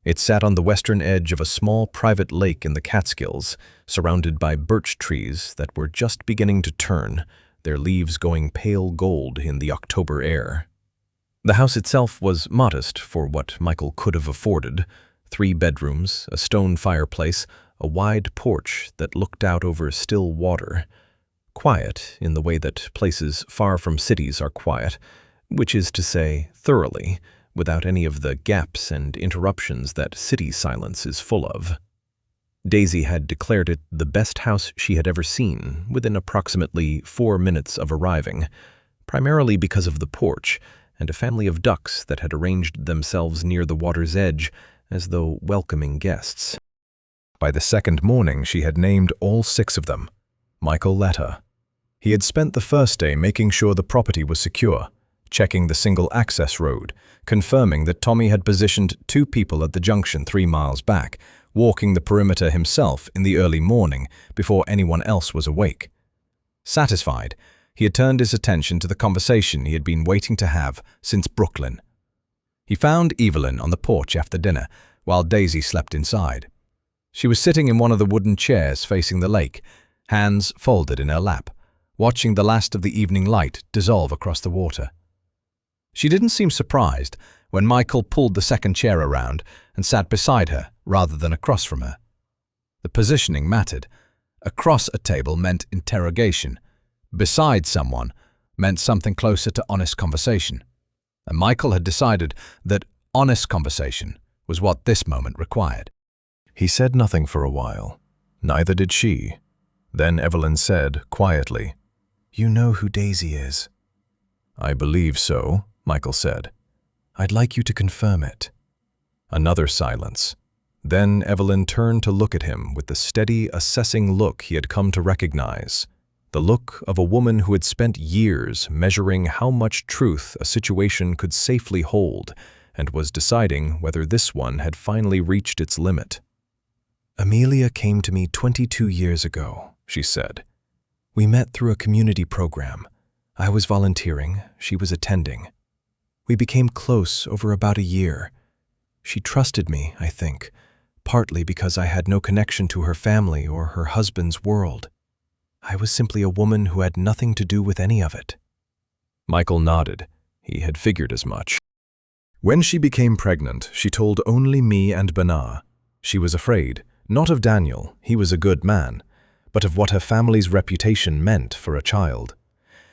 It sat on the western edge of a small private lake in the Catskills, surrounded by birch trees that were just beginning to turn, their leaves going pale gold in the October air. The house itself was modest for what Michael could have afforded: 3 bedrooms, a stone fireplace, a wide porch that looked out over still water. Quiet in the way that places far from cities are quiet, which is to say, thoroughly, without any of the gaps and interruptions that city silence is full of. Daisy had declared it the best house she had ever seen within approximately 4 minutes of arriving, primarily because of the porch and a family of ducks that had arranged themselves near the water's edge as though welcoming guests. By the second morning, she had named all 6 of them. Michael let her. He had spent the first day making sure the property was secure, checking the single access road, confirming that Tommy had positioned 2 people at the junction 3 miles back, walking the perimeter himself in the early morning before anyone else was awake. Satisfied, he had turned his attention to the conversation he had been waiting to have since Brooklyn. He found Evelyn on the porch after dinner, while Daisy slept inside. She was sitting in one of the wooden chairs facing the lake, hands folded in her lap, watching the last of the evening light dissolve across the water. She didn't seem surprised when Michael pulled the second chair around and sat beside her rather than across from her. The positioning mattered. Across a table meant interrogation. Beside someone meant something closer to honest conversation. And Michael had decided that honest conversation was what this moment required. He said nothing for a while. Neither did she. Then Evelyn said, quietly, "You know who Daisy is." "I believe so," Michael said. "I'd like you to confirm it." Another silence. Then Evelyn turned to look at him with the steady, assessing look he had come to recognize. The look of a woman who had spent years measuring how much truth a situation could safely hold and was deciding whether this one had finally reached its limit. "Amelia came to me 22 years ago," she said. "We met through a community program. I was volunteering, she was attending. We became close over about a year. She trusted me, I think, partly because I had no connection to her family or her husband's world. I was simply a woman who had nothing to do with any of it." Michael nodded. He had figured as much. "When she became pregnant, she told only me and Bernard. She was afraid, not of Daniel, he was a good man, but of what her family's reputation meant for a child.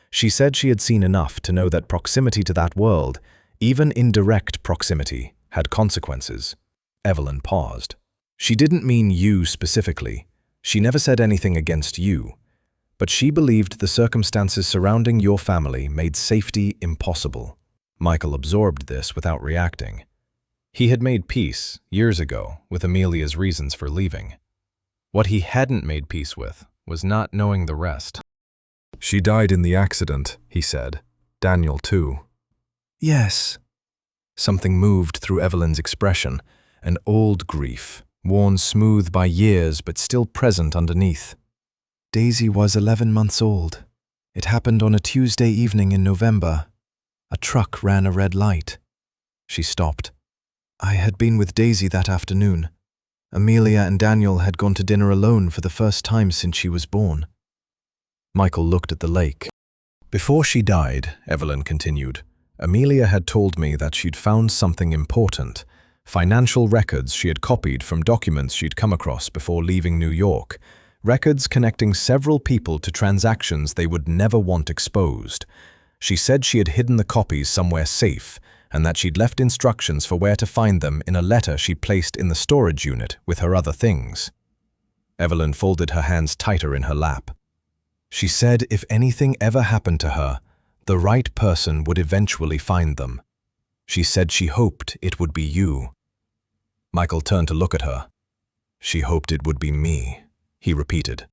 She said she had seen enough to know that proximity to that world, even indirect proximity, had consequences." Evelyn paused. "She didn't mean you specifically. She never said anything against you. But she believed the circumstances surrounding your family made safety impossible." Michael absorbed this without reacting. He had made peace, years ago, with Amelia's reasons for leaving. What he hadn't made peace with was not knowing the rest. "She died in the accident," he said. "Daniel, too." "Yes." Something moved through Evelyn's expression, an old grief, worn smooth by years but still present underneath. "Daisy was 11 months old. It happened on a Tuesday evening in November. A truck ran a red light." She stopped. "I had been with Daisy that afternoon. Amelia and Daniel had gone to dinner alone for the first time since she was born." Michael looked at the lake. "Before she died," Evelyn continued, "Amelia had told me that she'd found something important, financial records she had copied from documents she'd come across before leaving New York, records connecting several people to transactions they would never want exposed. She said she had hidden the copies somewhere safe, and that she'd left instructions for where to find them in a letter she'd placed in the storage unit with her other things." Evelyn folded her hands tighter in her lap. "She said if anything ever happened to her, the right person would eventually find them. She said she hoped it would be you." Michael turned to look at her. "She hoped it would be me," he repeated.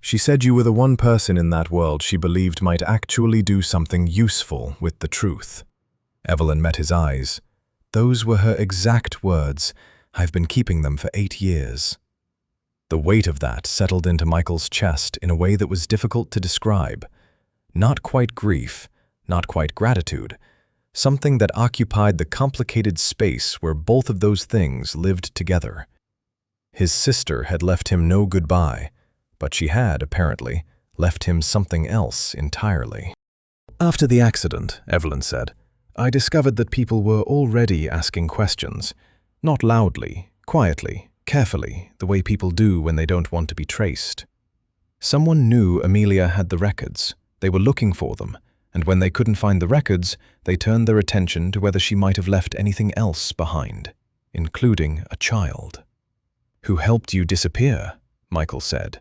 "She said you were the one person in that world she believed might actually do something useful with the truth." Evelyn met his eyes. "Those were her exact words. I've been keeping them for 8 years." The weight of that settled into Michael's chest in a way that was difficult to describe. Not quite grief, not quite gratitude, something that occupied the complicated space where both of those things lived together. His sister had left him no goodbye, but she had, apparently, left him something else entirely. After the accident, Evelyn said, I discovered that people were already asking questions, not loudly, quietly, carefully, the way people do when they don't want to be traced. Someone knew Amelia had the records. They were looking for them, and when they couldn't find the records, they turned their attention to whether she might have left anything else behind, including a child. Who helped you disappear? Michael said.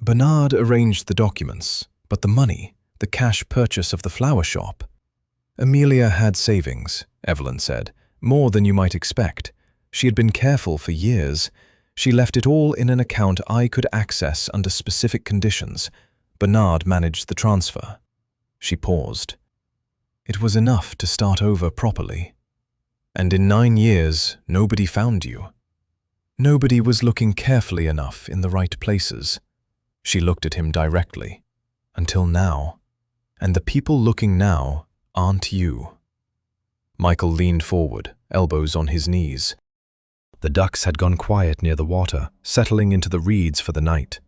Bernard arranged the documents, but the money, the cash purchase of the flower shop. Amelia had savings, Evelyn said, more than you might expect. She had been careful for years. She left it all in an account I could access under specific conditions. Bernard managed the transfer. She paused. It was enough to start over properly. And in 9 years, nobody found you. Nobody was looking carefully enough in the right places. She looked at him directly. Until now. And the people looking now aren't you. Michael leaned forward, elbows on his knees. The ducks had gone quiet near the water, settling into the reeds for the night.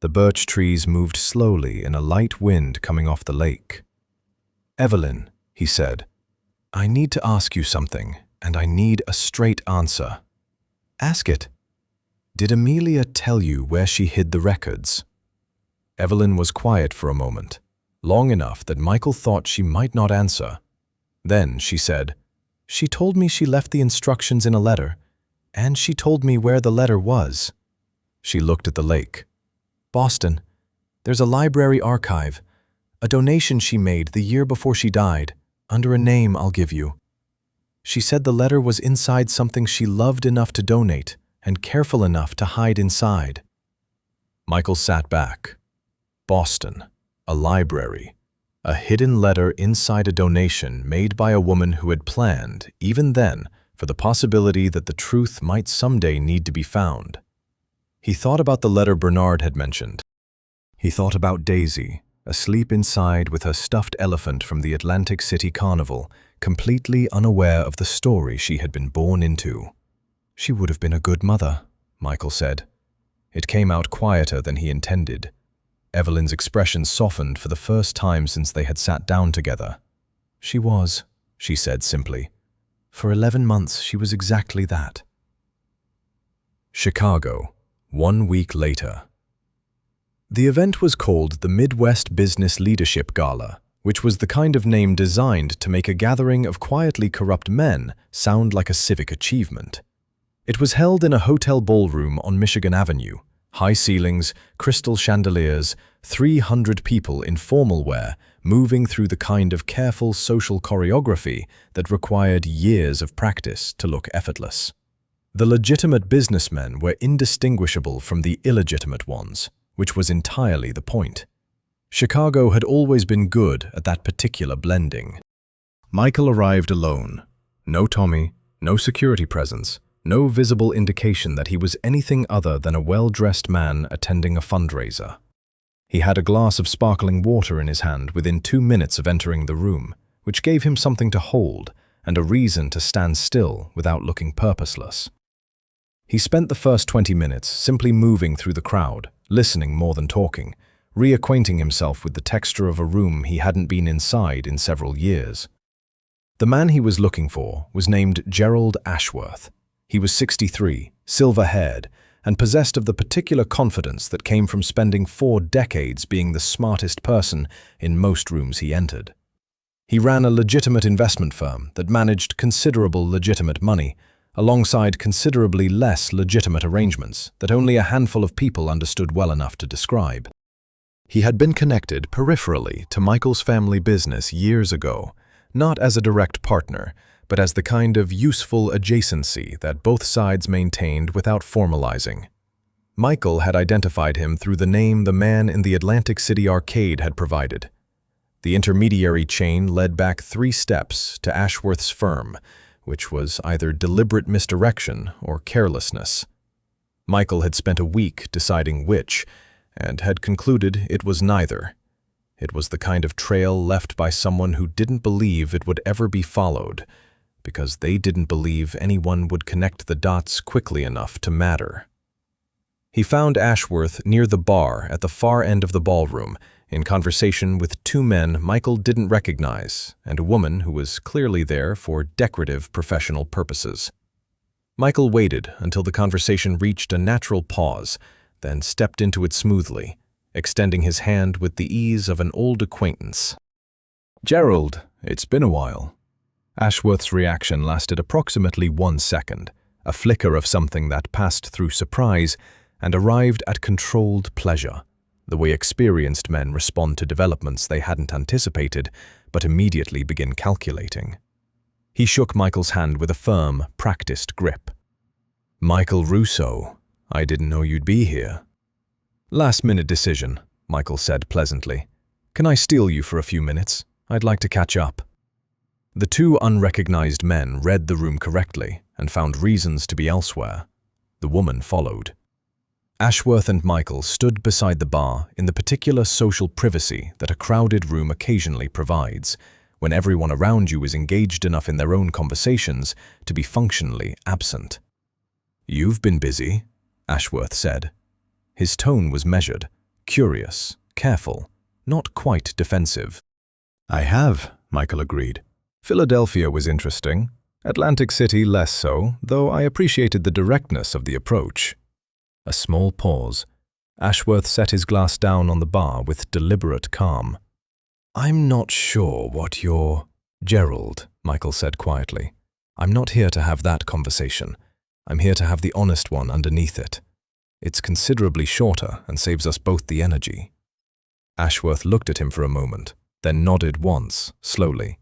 The birch trees moved slowly in a light wind coming off the lake. Evelyn, he said, I need to ask you something, and I need a straight answer. Ask it. Did Amelia tell you where she hid the records? Evelyn was quiet for a moment, long enough that Michael thought she might not answer. Then she said, She told me she left the instructions in a letter, and she told me where the letter was. She looked at the lake. Boston. There's a library archive, a donation she made the year before she died, under a name I'll give you. She said the letter was inside something she loved enough to donate and careful enough to hide inside. Michael sat back. Boston, a library, a hidden letter inside a donation made by a woman who had planned, even then, for the possibility that the truth might someday need to be found. He thought about the letter Bernard had mentioned. He thought about Daisy, asleep inside with her stuffed elephant from the Atlantic City Carnival, completely unaware of the story she had been born into. She would have been a good mother, Michael said. It came out quieter than he intended. Evelyn's expression softened for the first time since they had sat down together. She was, she said simply. For 11 months she was exactly that. Chicago, 1 week later. The event was called the Midwest Business Leadership Gala, which was the kind of name designed to make a gathering of quietly corrupt men sound like a civic achievement. It was held in a hotel ballroom on Michigan Avenue. High ceilings, crystal chandeliers, 300 people in formal wear moving through the kind of careful social choreography that required years of practice to look effortless. The legitimate businessmen were indistinguishable from the illegitimate ones, which was entirely the point. Chicago had always been good at that particular blending. Michael arrived alone. No Tommy, no security presence, no visible indication that he was anything other than a well-dressed man attending a fundraiser. He had a glass of sparkling water in his hand within 2 minutes of entering the room, which gave him something to hold and a reason to stand still without looking purposeless. He spent the first 20 minutes simply moving through the crowd, listening more than talking, reacquainting himself with the texture of a room he hadn't been inside in several years. The man he was looking for was named Gerald Ashworth. He was 63, silver-haired, and possessed of the particular confidence that came from spending 4 decades being the smartest person in most rooms he entered. He ran a legitimate investment firm that managed considerable legitimate money, alongside considerably less legitimate arrangements that only a handful of people understood well enough to describe. He had been connected peripherally to Michael's family business years ago, not as a direct partner, but as the kind of useful adjacency that both sides maintained without formalizing. Michael had identified him through the name the man in the Atlantic City arcade had provided. The intermediary chain led back 3 steps to Ashworth's firm, which was either deliberate misdirection or carelessness. Michael had spent a week deciding which, and had concluded it was neither. It was the kind of trail left by someone who didn't believe it would ever be followed, because they didn't believe anyone would connect the dots quickly enough to matter. He found Ashworth near the bar at the far end of the ballroom, in conversation with two men Michael didn't recognize and a woman who was clearly there for decorative professional purposes. Michael waited until the conversation reached a natural pause, then stepped into it smoothly, extending his hand with the ease of an old acquaintance. "Gerald, it's been a while." Ashworth's reaction lasted approximately 1 second, a flicker of something that passed through surprise and arrived at controlled pleasure, the way experienced men respond to developments they hadn't anticipated but immediately begin calculating. He shook Michael's hand with a firm, practiced grip. "Michael Russo, I didn't know you'd be here." "Last-minute decision," Michael said pleasantly. "Can I steal you for a few minutes? I'd like to catch up." The two unrecognized men read the room correctly and found reasons to be elsewhere. The woman followed. Ashworth and Michael stood beside the bar in the particular social privacy that a crowded room occasionally provides, when everyone around you is engaged enough in their own conversations to be functionally absent. "You've been busy," Ashworth said. His tone was measured, curious, careful, not quite defensive. "I have," Michael agreed. "Philadelphia was interesting. Atlantic City less so, though I appreciated the directness of the approach." A small pause. Ashworth set his glass down on the bar with deliberate calm. "I'm not sure what you're—" "Gerald," Michael said quietly. "I'm not here to have that conversation. I'm here to have the honest one underneath it. It's considerably shorter and saves us both the energy." Ashworth looked at him for a moment, then nodded once, slowly.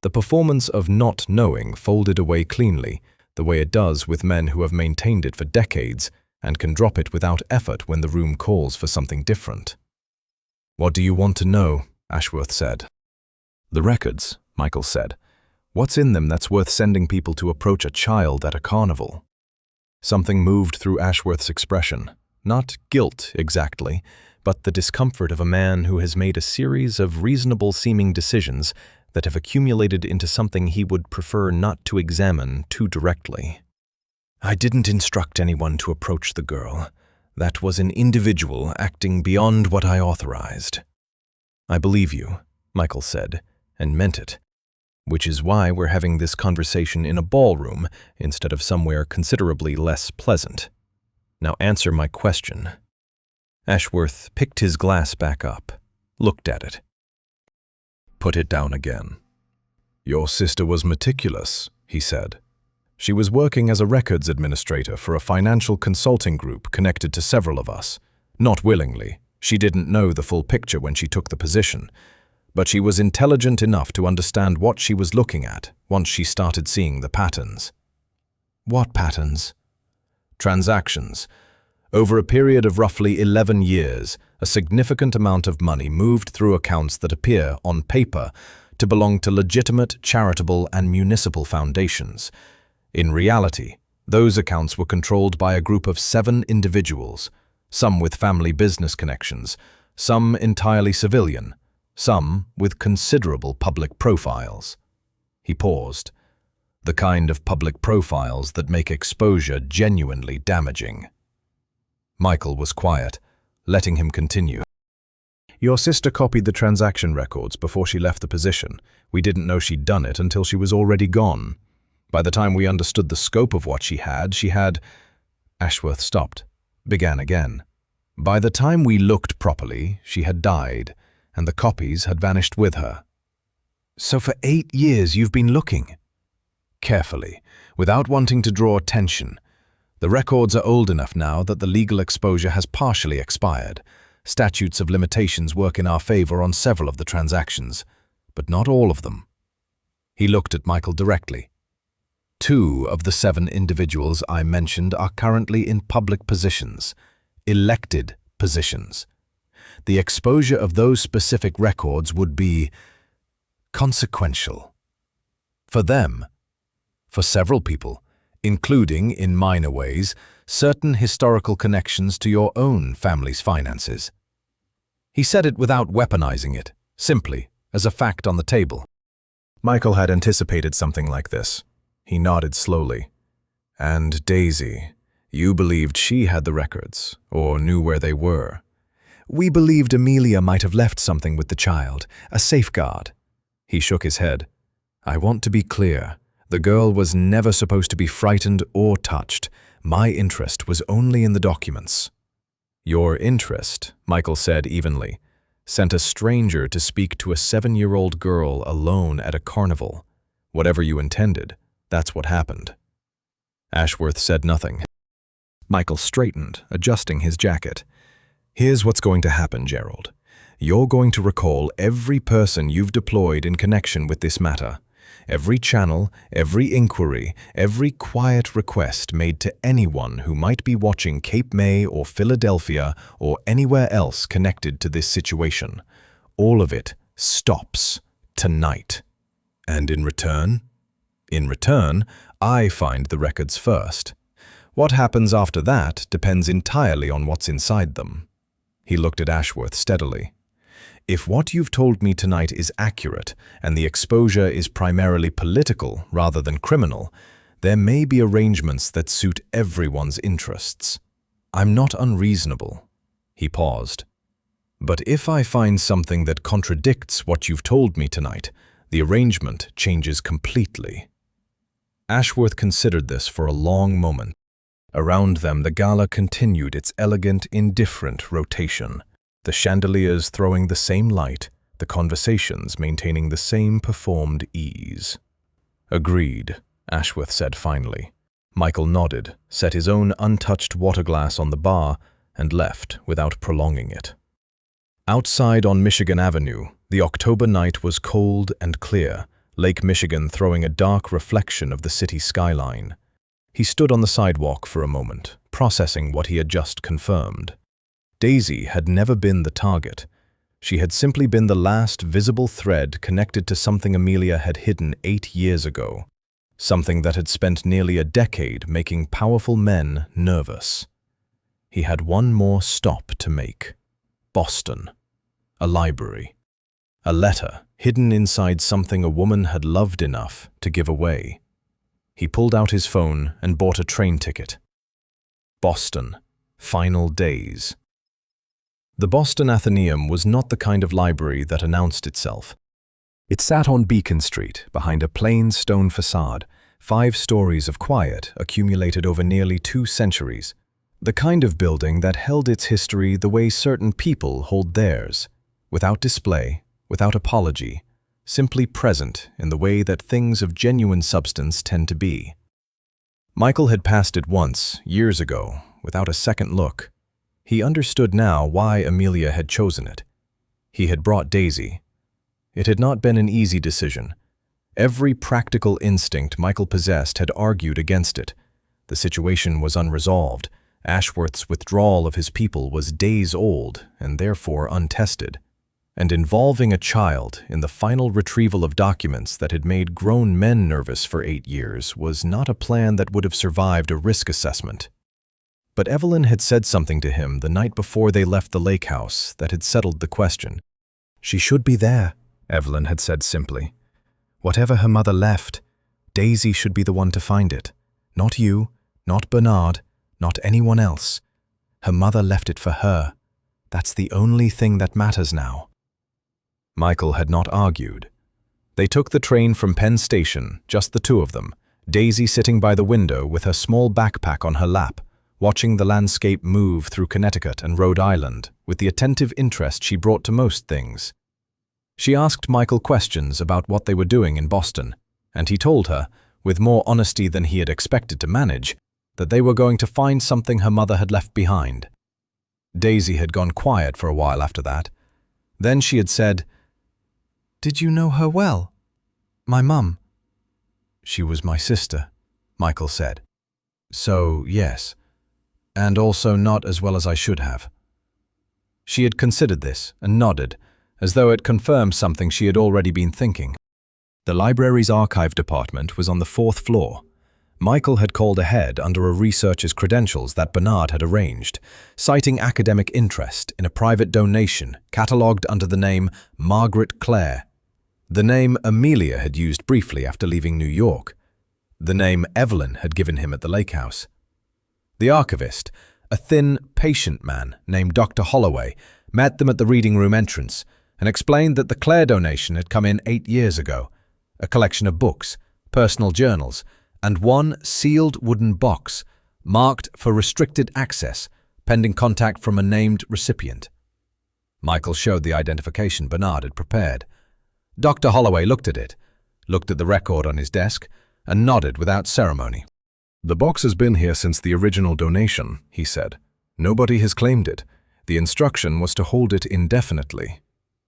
The performance of not knowing folded away cleanly, the way it does with men who have maintained it for decades and can drop it without effort when the room calls for something different. "What do you want to know?" Ashworth said. "The records," Michael said. "What's in them that's worth sending people to approach a child at a carnival?" Something moved through Ashworth's expression. Not guilt, exactly, but the discomfort of a man who has made a series of reasonable-seeming decisions that have accumulated into something he would prefer not to examine too directly. "I didn't instruct anyone to approach the girl. That was an individual acting beyond what I authorized." "I believe you," Michael said, and meant it. "Which is why we're having this conversation in a ballroom instead of somewhere considerably less pleasant. Now answer my question." Ashworth picked his glass back up, looked at it. "Put it down again." "Your sister was meticulous," he said. "She was working as a records administrator for a financial consulting group connected to several of us. Not willingly. She didn't know the full picture when she took the position. But she was intelligent enough to understand what she was looking at once she started seeing the patterns." "What patterns?" "Transactions. Over a period of roughly 11 years, a significant amount of money moved through accounts that appear, on paper, to belong to legitimate, charitable, and municipal foundations. In reality, those accounts were controlled by a group of 7 individuals, some with family business connections, some entirely civilian, some with considerable public profiles." He paused. "The kind of public profiles that make exposure genuinely damaging." Michael was quiet, letting him continue. "Your sister copied the transaction records before she left the position. We didn't know she'd done it until she was already gone. By the time we understood the scope of what she had—" Ashworth stopped, began again. "By the time we looked properly, she had died, and the copies had vanished with her." "So for 8 years you've been looking?" "Carefully, without wanting to draw attention. The records are old enough now that the legal exposure has partially expired. Statutes of limitations work in our favor on several of the transactions, but not all of them." He looked at Michael directly. 2 of the 7 individuals I mentioned are currently in public positions, elected positions. The exposure of those specific records would be consequential. For them, for several people, including, in minor ways, certain historical connections to your own family's finances. He said it without weaponizing it, simply, as a fact on the table. Michael had anticipated something like this. He nodded slowly. And Daisy, you believed she had the records, or knew where they were. We believed Amelia might have left something with the child, a safeguard. He shook his head. I want to be clear. The girl was never supposed to be frightened or touched. My interest was only in the documents. Your interest, Michael said evenly, sent a stranger to speak to a 7-year-old girl alone at a carnival. Whatever you intended, that's what happened. Ashworth said nothing. Michael straightened, adjusting his jacket. Here's what's going to happen, Gerald. You're going to recall every person you've deployed in connection with this matter. Every channel, every inquiry, every quiet request made to anyone who might be watching Cape May or Philadelphia or anywhere else connected to this situation. All of it stops tonight. And in return? In return, I find the records first. What happens after that depends entirely on what's inside them. He looked at Ashworth steadily. If what you've told me tonight is accurate, and the exposure is primarily political rather than criminal, there may be arrangements that suit everyone's interests. I'm not unreasonable. He paused. But if I find something that contradicts what you've told me tonight, the arrangement changes completely. Ashworth considered this for a long moment. Around them, the gala continued its elegant, indifferent rotation. The chandeliers throwing the same light, the conversations maintaining the same performed ease. Agreed, Ashworth said finally. Michael nodded, set his own untouched water glass on the bar, and left without prolonging it. Outside on Michigan Avenue, the October night was cold and clear, Lake Michigan throwing a dark reflection of the city skyline. He stood on the sidewalk for a moment, processing what he had just confirmed. Daisy had never been the target. She had simply been the last visible thread connected to something Amelia had hidden 8 years ago, something that had spent nearly a decade making powerful men nervous. He had one more stop to make. Boston. A library. A letter hidden inside something a woman had loved enough to give away. He pulled out his phone and bought a train ticket. Boston. Final days. The Boston Athenaeum was not the kind of library that announced itself. It sat on Beacon Street, behind a plain stone facade, 5 stories of quiet accumulated over nearly 2 centuries. The kind of building that held its history the way certain people hold theirs, without display, without apology, simply present in the way that things of genuine substance tend to be. Michael had passed it once, years ago, without a second look. He understood now why Amelia had chosen it. He had brought Daisy. It had not been an easy decision. Every practical instinct Michael possessed had argued against it. The situation was unresolved. Ashworth's withdrawal of his people was days old and therefore untested. And involving a child in the final retrieval of documents that had made grown men nervous for 8 years was not a plan that would have survived a risk assessment. But Evelyn had said something to him the night before they left the lake house that had settled the question. She should be there, Evelyn had said simply. Whatever her mother left, Daisy should be the one to find it. Not you, not Bernard, not anyone else. Her mother left it for her. That's the only thing that matters now. Michael had not argued. They took the train from Penn Station, just the two of them, Daisy sitting by the window with her small backpack on her lap, watching the landscape move through Connecticut and Rhode Island with the attentive interest she brought to most things. She asked Michael questions about what they were doing in Boston, and he told her, with more honesty than he had expected to manage, that they were going to find something her mother had left behind. Daisy had gone quiet for a while after that. Then she had said, "Did you know her well? My mum?" "She was my sister," Michael said. "So, yes. And also not as well as I should have." She had considered this and nodded, as though it confirmed something she had already been thinking. The library's archive department was on the 4th floor. Michael had called ahead under a researcher's credentials that Bernard had arranged, citing academic interest in a private donation catalogued under the name Margaret Clare. The name Amelia had used briefly after leaving New York. The name Evelyn had given him at the lake house. The archivist, a thin, patient man named Dr. Holloway, met them at the reading room entrance and explained that the Clare donation had come in 8 years ago, a collection of books, personal journals, and one sealed wooden box marked for restricted access, pending contact from a named recipient. Michael showed the identification Bernard had prepared. Dr. Holloway looked at it, looked at the record on his desk, and nodded without ceremony. "The box has been here since the original donation," he said. "Nobody has claimed it. The instruction was to hold it indefinitely."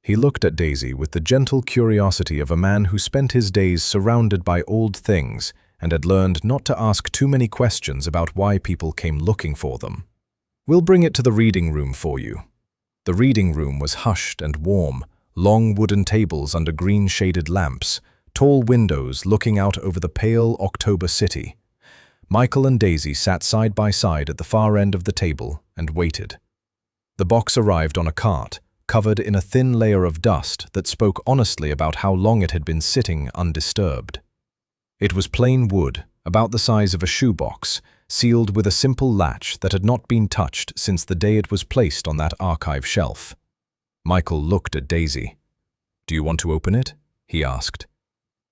He looked at Daisy with the gentle curiosity of a man who spent his days surrounded by old things and had learned not to ask too many questions about why people came looking for them. "We'll bring it to the reading room for you." The reading room was hushed and warm, long wooden tables under green-shaded lamps, tall windows looking out over the pale October city. Michael and Daisy sat side by side at the far end of the table and waited. The box arrived on a cart, covered in a thin layer of dust that spoke honestly about how long it had been sitting undisturbed. It was plain wood, about the size of a shoebox, sealed with a simple latch that had not been touched since the day it was placed on that archive shelf. Michael looked at Daisy. "Do you want to open it?" he asked.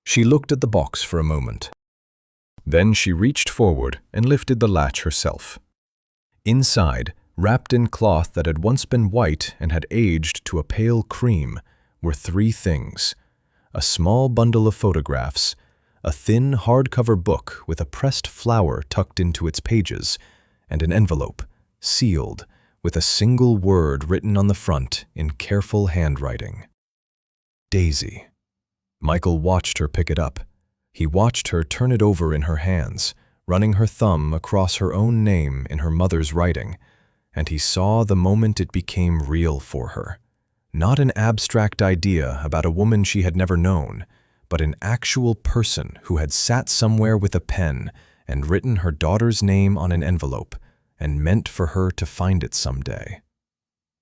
She looked at the box for a moment. Then she reached forward and lifted the latch herself. Inside, wrapped in cloth that had once been white and had aged to a pale cream, were 3 things: a small bundle of photographs, a thin hardcover book with a pressed flower tucked into its pages, and an envelope, sealed, with a single word written on the front in careful handwriting. Daisy. Michael watched her pick it up. He watched her turn it over in her hands, running her thumb across her own name in her mother's writing, and he saw the moment it became real for her. Not an abstract idea about a woman she had never known, but an actual person who had sat somewhere with a pen and written her daughter's name on an envelope and meant for her to find it someday.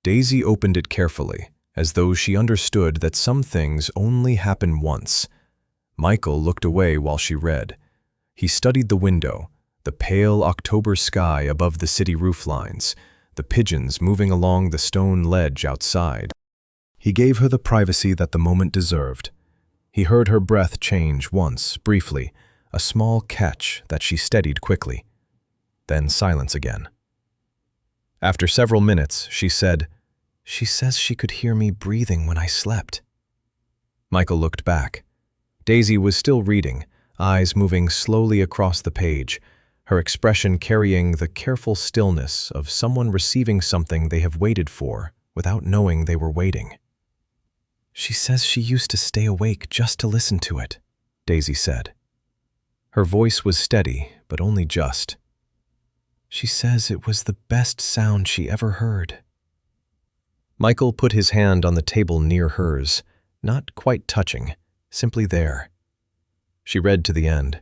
Daisy opened it carefully, as though she understood that some things only happen once. Michael looked away while she read. He studied the window, the pale October sky above the city roof lines, the pigeons moving along the stone ledge outside. He gave her the privacy that the moment deserved. He heard her breath change once, briefly, a small catch that she steadied quickly. Then silence again. After several minutes, she said, "She says she could hear me breathing when I slept." Michael looked back. Daisy was still reading, eyes moving slowly across the page, her expression carrying the careful stillness of someone receiving something they have waited for without knowing they were waiting. "She says she used to stay awake just to listen to it," Daisy said. Her voice was steady, but only just. "She says it was the best sound she ever heard." Michael put his hand on the table near hers, not quite touching, simply there. She read to the end.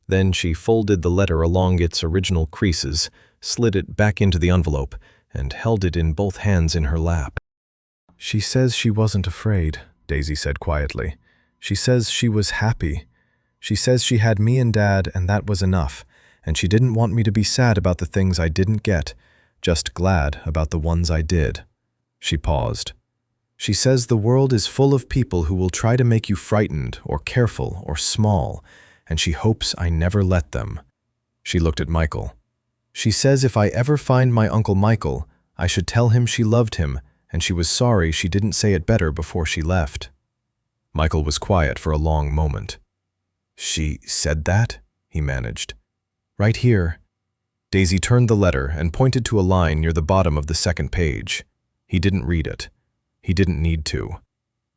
Then she folded the letter along its original creases, slid it back into the envelope, and held it in both hands in her lap. "She says she wasn't afraid," Daisy said quietly. "She says she was happy. She says she had me and Dad, and that was enough, and she didn't want me to be sad about the things I didn't get, just glad about the ones I did." She paused. "She says the world is full of people who will try to make you frightened or careful or small, and she hopes I never let them." She looked at Michael. "She says if I ever find my Uncle Michael, I should tell him she loved him, and she was sorry she didn't say it better before she left." Michael was quiet for a long moment. "She said that?" he managed. "Right here." Daisy turned the letter and pointed to a line near the bottom of the second page. He didn't read it. He didn't need to.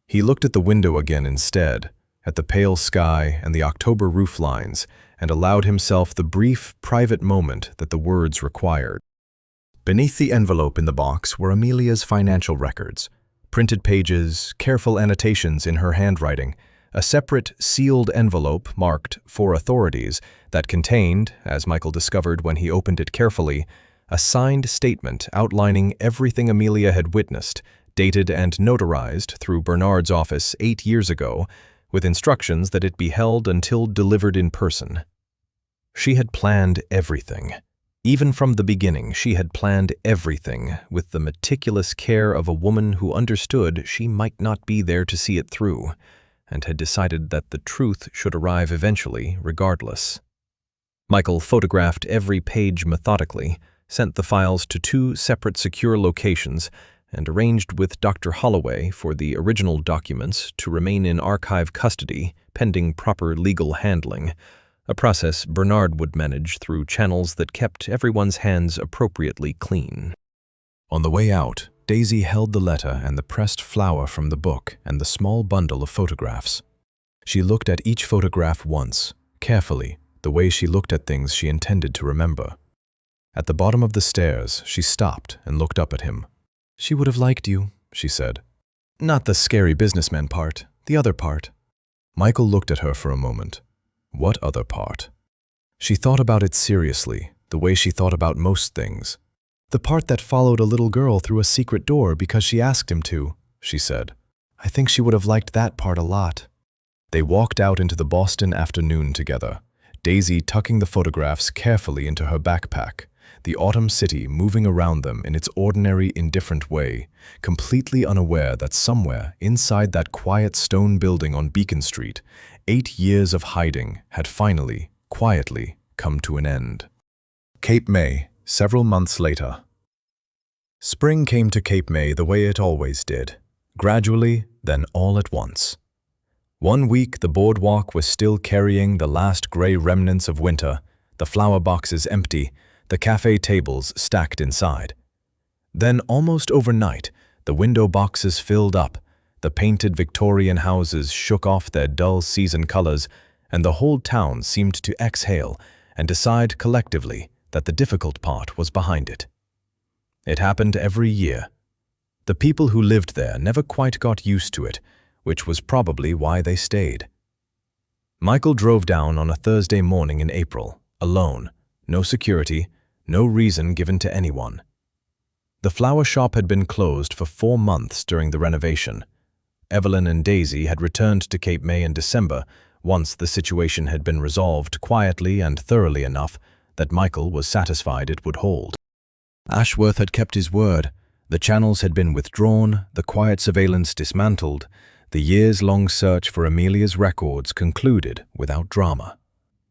He looked at the window again instead, at the pale sky and the October roof lines, and allowed himself the brief, private moment that the words required. Beneath the envelope in the box were Amelia's financial records, printed pages, careful annotations in her handwriting, a separate sealed envelope marked "For Authorities" that contained, as Michael discovered when he opened it carefully, a signed statement outlining everything Amelia had witnessed, dated and notarized through Bernard's office 8 years ago, with instructions that it be held until delivered in person. She had planned everything. Even from the beginning, she had planned everything with the meticulous care of a woman who understood she might not be there to see it through, and had decided that the truth should arrive eventually, regardless. Michael photographed every page methodically, sent the files to 2 separate secure locations, and arranged with Dr. Holloway for the original documents to remain in archive custody pending proper legal handling, a process Bernard would manage through channels that kept everyone's hands appropriately clean. On the way out, Daisy held the letter and the pressed flower from the book and the small bundle of photographs. She looked at each photograph once, carefully, the way she looked at things she intended to remember. At the bottom of the stairs, she stopped and looked up at him. "She would have liked you," she said. "Not the scary businessman part, the other part." Michael looked at her for a moment. What other part? She thought about it seriously, the way she thought about most things. "The part that followed a little girl through a secret door because she asked him to," she said. "I think she would have liked that part a lot." They walked out into the Boston afternoon together, Daisy tucking the photographs carefully into her backpack, the autumn city moving around them in its ordinary, indifferent way, completely unaware that somewhere inside that quiet stone building on Beacon Street, 8 years of hiding had finally, quietly, come to an end. Cape May, several months later. Spring came to Cape May the way it always did, gradually, then all at once. One week the boardwalk was still carrying the last gray remnants of winter, the flower boxes empty, the cafe tables stacked inside. Then, almost overnight, the window boxes filled up, the painted Victorian houses shook off their dull season colors, and the whole town seemed to exhale and decide collectively that the difficult part was behind it. It happened every year. The people who lived there never quite got used to it, which was probably why they stayed. Michael drove down on a Thursday morning in April, alone, no security, no reason given to anyone. The flower shop had been closed for 4 months during the renovation. Evelyn and Daisy had returned to Cape May in December, once the situation had been resolved quietly and thoroughly enough that Michael was satisfied it would hold. Ashworth had kept his word. The channels had been withdrawn, the quiet surveillance dismantled, the years-long search for Amelia's records concluded without drama.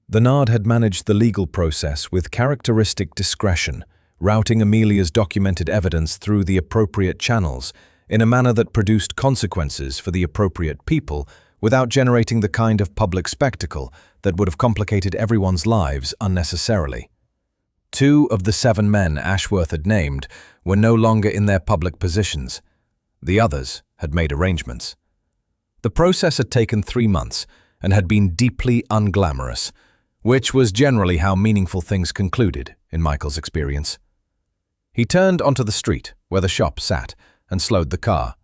The Nard had managed the legal process with characteristic discretion, routing Amelia's documented evidence through the appropriate channels in a manner that produced consequences for the appropriate people without generating the kind of public spectacle that would have complicated everyone's lives unnecessarily. 2 of the 7 men Ashworth had named were no longer in their public positions. The others had made arrangements. The process had taken 3 months and had been deeply unglamorous, which was generally how meaningful things concluded, in Michael's experience. He turned onto the street where the shop sat and slowed the car.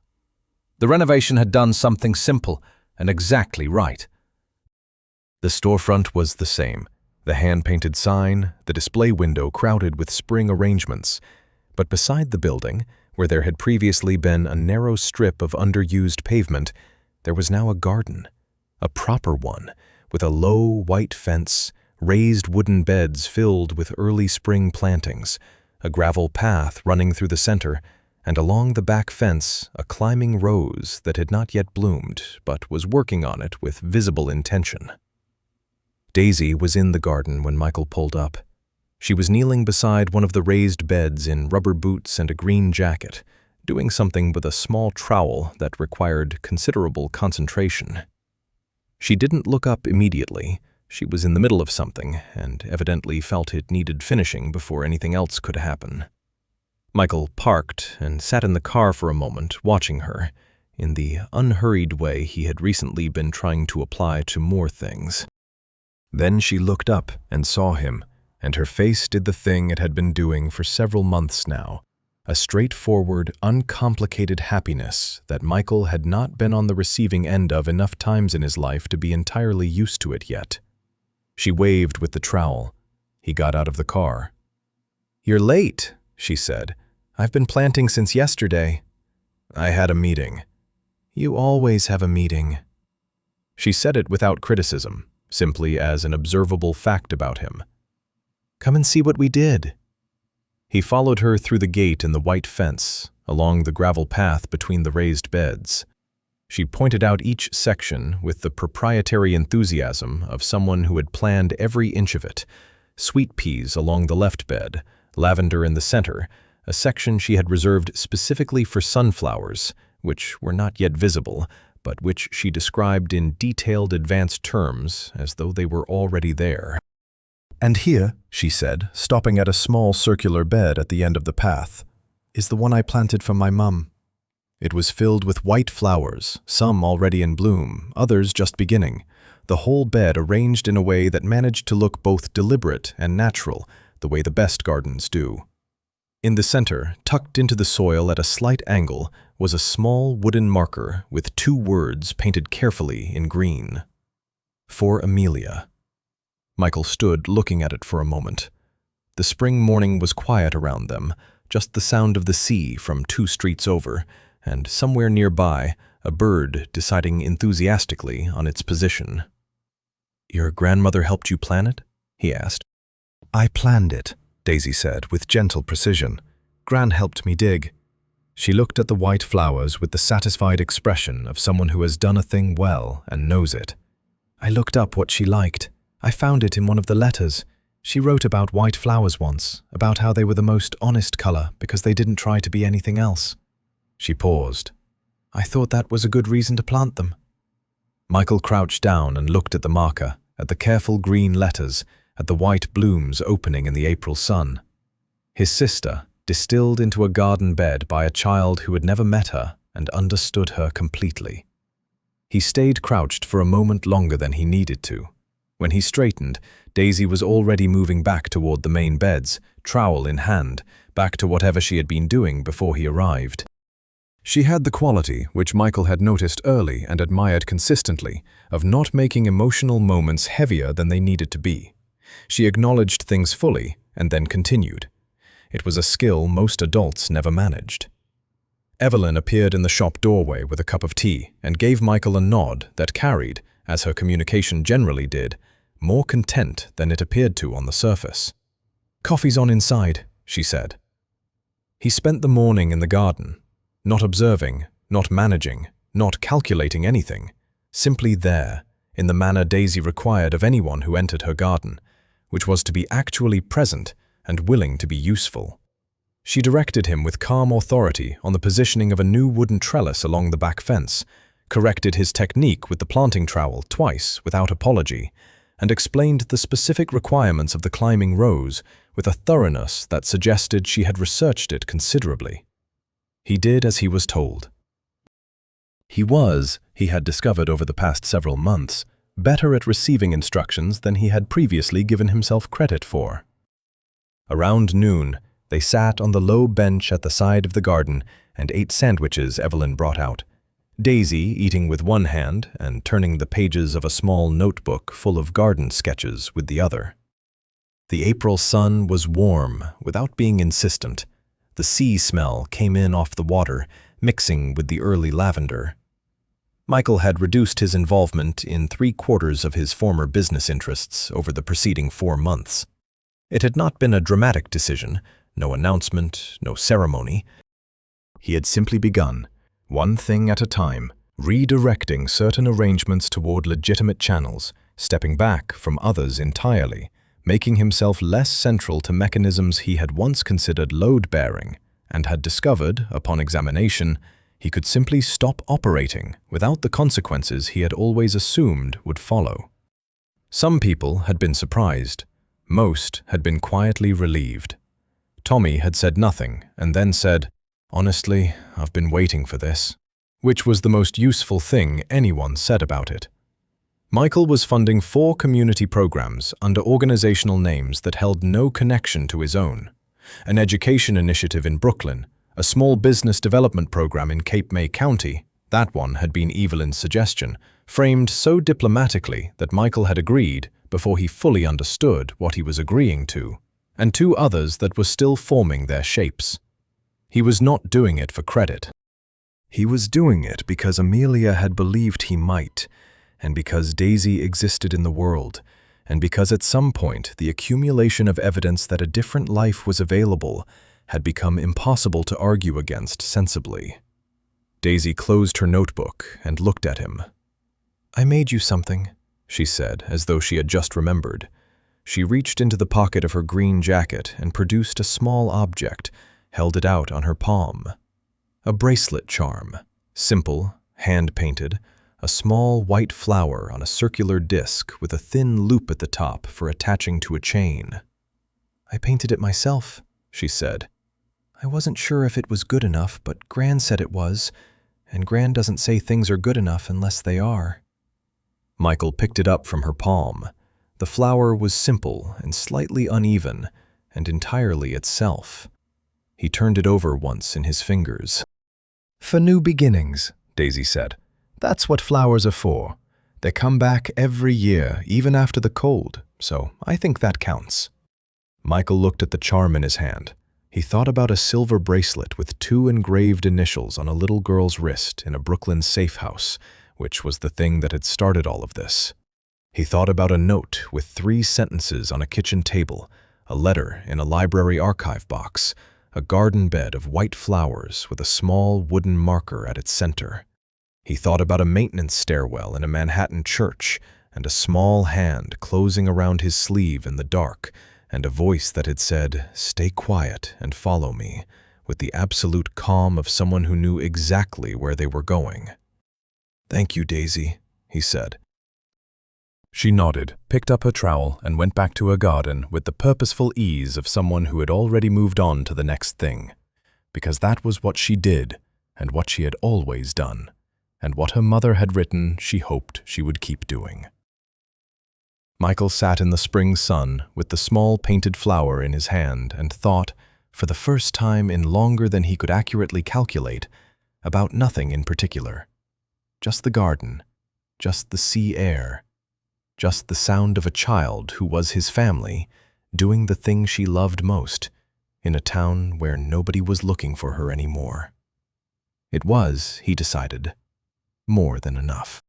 The renovation had done something simple and exactly right. The storefront was the same, the hand-painted sign, the display window crowded with spring arrangements, but beside the building, where there had previously been a narrow strip of underused pavement, there was now a garden, a proper one, with a low white fence, raised wooden beds filled with early spring plantings, a gravel path running through the center, and along the back fence a climbing rose that had not yet bloomed but was working on it with visible intention. Daisy was in the garden when Michael pulled up. She was kneeling beside one of the raised beds in rubber boots and a green jacket, doing something with a small trowel that required considerable concentration. She didn't look up immediately. She was in the middle of something and evidently felt it needed finishing before anything else could happen. Michael parked and sat in the car for a moment, watching her, in the unhurried way he had recently been trying to apply to more things. Then she looked up and saw him, and her face did the thing it had been doing for several months now. a straightforward, uncomplicated happiness that Michael had not been on the receiving end of enough times in his life to be entirely used to it yet. She waved with the trowel. He got out of the car. "You're late," she said. "I've been planting since yesterday." "I had a meeting." "You always have a meeting." She said it without criticism, simply as an observable fact about him. "Come and see what we did." He followed her through the gate in the white fence, along the gravel path between the raised beds. She pointed out each section with the proprietary enthusiasm of someone who had planned every inch of it. Sweet peas along the left bed, lavender in the center, a section she had reserved specifically for sunflowers, which were not yet visible, but which she described in detailed advanced terms as though they were already there. "And here," she said, stopping at a small circular bed at the end of the path, "is the one I planted for my mum." It was filled with white flowers, some already in bloom, others just beginning, the whole bed arranged in a way that managed to look both deliberate and natural, the way the best gardens do. In the center, tucked into the soil at a slight angle, was a small wooden marker with 2 words painted carefully in green. "For Amelia." Michael stood looking at it for a moment. The spring morning was quiet around them, just the sound of the sea from 2 streets over, and somewhere nearby, a bird deciding enthusiastically on its position. "Your grandmother helped you plan it?" he asked. "I planned it," Daisy said with gentle precision. "Gran helped me dig." She looked at the white flowers with the satisfied expression of someone who has done a thing well and knows it. "I looked up what she liked. I found it in one of the letters. She wrote about white flowers once, about how they were the most honest color because they didn't try to be anything else." She paused. "I thought that was a good reason to plant them." Michael crouched down and looked at the marker, at the careful green letters, at the white blooms opening in the April sun. His sister, distilled into a garden bed by a child who had never met her and understood her completely. He stayed crouched for a moment longer than he needed to. When he straightened, Daisy was already moving back toward the main beds, trowel in hand, back to whatever she had been doing before he arrived. She had the quality, which Michael had noticed early and admired consistently, of not making emotional moments heavier than they needed to be. She acknowledged things fully and then continued. It was a skill most adults never managed. Evelyn appeared in the shop doorway with a cup of tea and gave Michael a nod that carried, as her communication generally did, more content than it appeared to on the surface. "Coffee's on inside," she said. He spent the morning in the garden, not observing, not managing, not calculating anything, simply there, in the manner Daisy required of anyone who entered her garden, which was to be actually present and willing to be useful. She directed him with calm authority on the positioning of a new wooden trellis along the back fence, corrected his technique with the planting trowel twice without apology, and explained the specific requirements of the climbing rose with a thoroughness that suggested she had researched it considerably. He did as he was told. He had discovered over the past several months, better at receiving instructions than he had previously given himself credit for. Around noon, they sat on the low bench at the side of the garden and ate sandwiches Evelyn brought out, Daisy eating with one hand and turning the pages of a small notebook full of garden sketches with the other. The April sun was warm without being insistent. The sea smell came in off the water, mixing with the early lavender. Michael had reduced his involvement in 3/4 of his former business interests over the preceding 4 months. It had not been a dramatic decision, no announcement, no ceremony. He had simply begun, one thing at a time, redirecting certain arrangements toward legitimate channels, stepping back from others entirely, making himself less central to mechanisms he had once considered load-bearing, and had discovered, upon examination, he could simply stop operating without the consequences he had always assumed would follow. Some people had been surprised. Most had been quietly relieved. Tommy had said nothing and then said, "Honestly, I've been waiting for this," which was the most useful thing anyone said about it. Michael was funding 4 community programs under organizational names that held no connection to his own. An education initiative in Brooklyn, A small business development program in Cape May County, that one had been Evelyn's suggestion, framed so diplomatically that Michael had agreed before he fully understood what he was agreeing to, and two others that were still forming their shapes. He was not doing it for credit. He was doing it because Amelia had believed he might, and because Daisy existed in the world, and because at some point the accumulation of evidence that a different life was available had become impossible to argue against sensibly. Daisy closed her notebook and looked at him. "I made you something," she said, as though she had just remembered. She reached into the pocket of her green jacket and produced a small object, held it out on her palm. A bracelet charm, simple, hand-painted, a small white flower on a circular disc with a thin loop at the top for attaching to a chain. "I painted it myself," she said. "I wasn't sure if it was good enough, but Gran said it was, and Gran doesn't say things are good enough unless they are." Michael picked it up from her palm. The flower was simple and slightly uneven, and entirely itself. He turned it over once in his fingers. "For new beginnings," Daisy said. "That's what flowers are for. They come back every year, even after the cold, so I think that counts." Michael looked at the charm in his hand. He thought about a silver bracelet with 2 engraved initials on a little girl's wrist in a Brooklyn safe house, which was the thing that had started all of this. He thought about a note with 3 sentences on a kitchen table, a letter in a library archive box, a garden bed of white flowers with a small wooden marker at its center. He thought about a maintenance stairwell in a Manhattan church, and a small hand closing around his sleeve in the dark, and a voice that had said, "Stay quiet and follow me," with the absolute calm of someone who knew exactly where they were going. "Thank you, Daisy," he said. She nodded, picked up her trowel, and went back to her garden with the purposeful ease of someone who had already moved on to the next thing. Because that was what she did, and what she had always done, and what her mother had written she hoped she would keep doing. Michael sat in the spring sun with the small painted flower in his hand and thought, for the first time in longer than he could accurately calculate, about nothing in particular. Just the garden, just the sea air, just the sound of a child who was his family, doing the thing she loved most, in a town where nobody was looking for her anymore. It was, he decided, more than enough.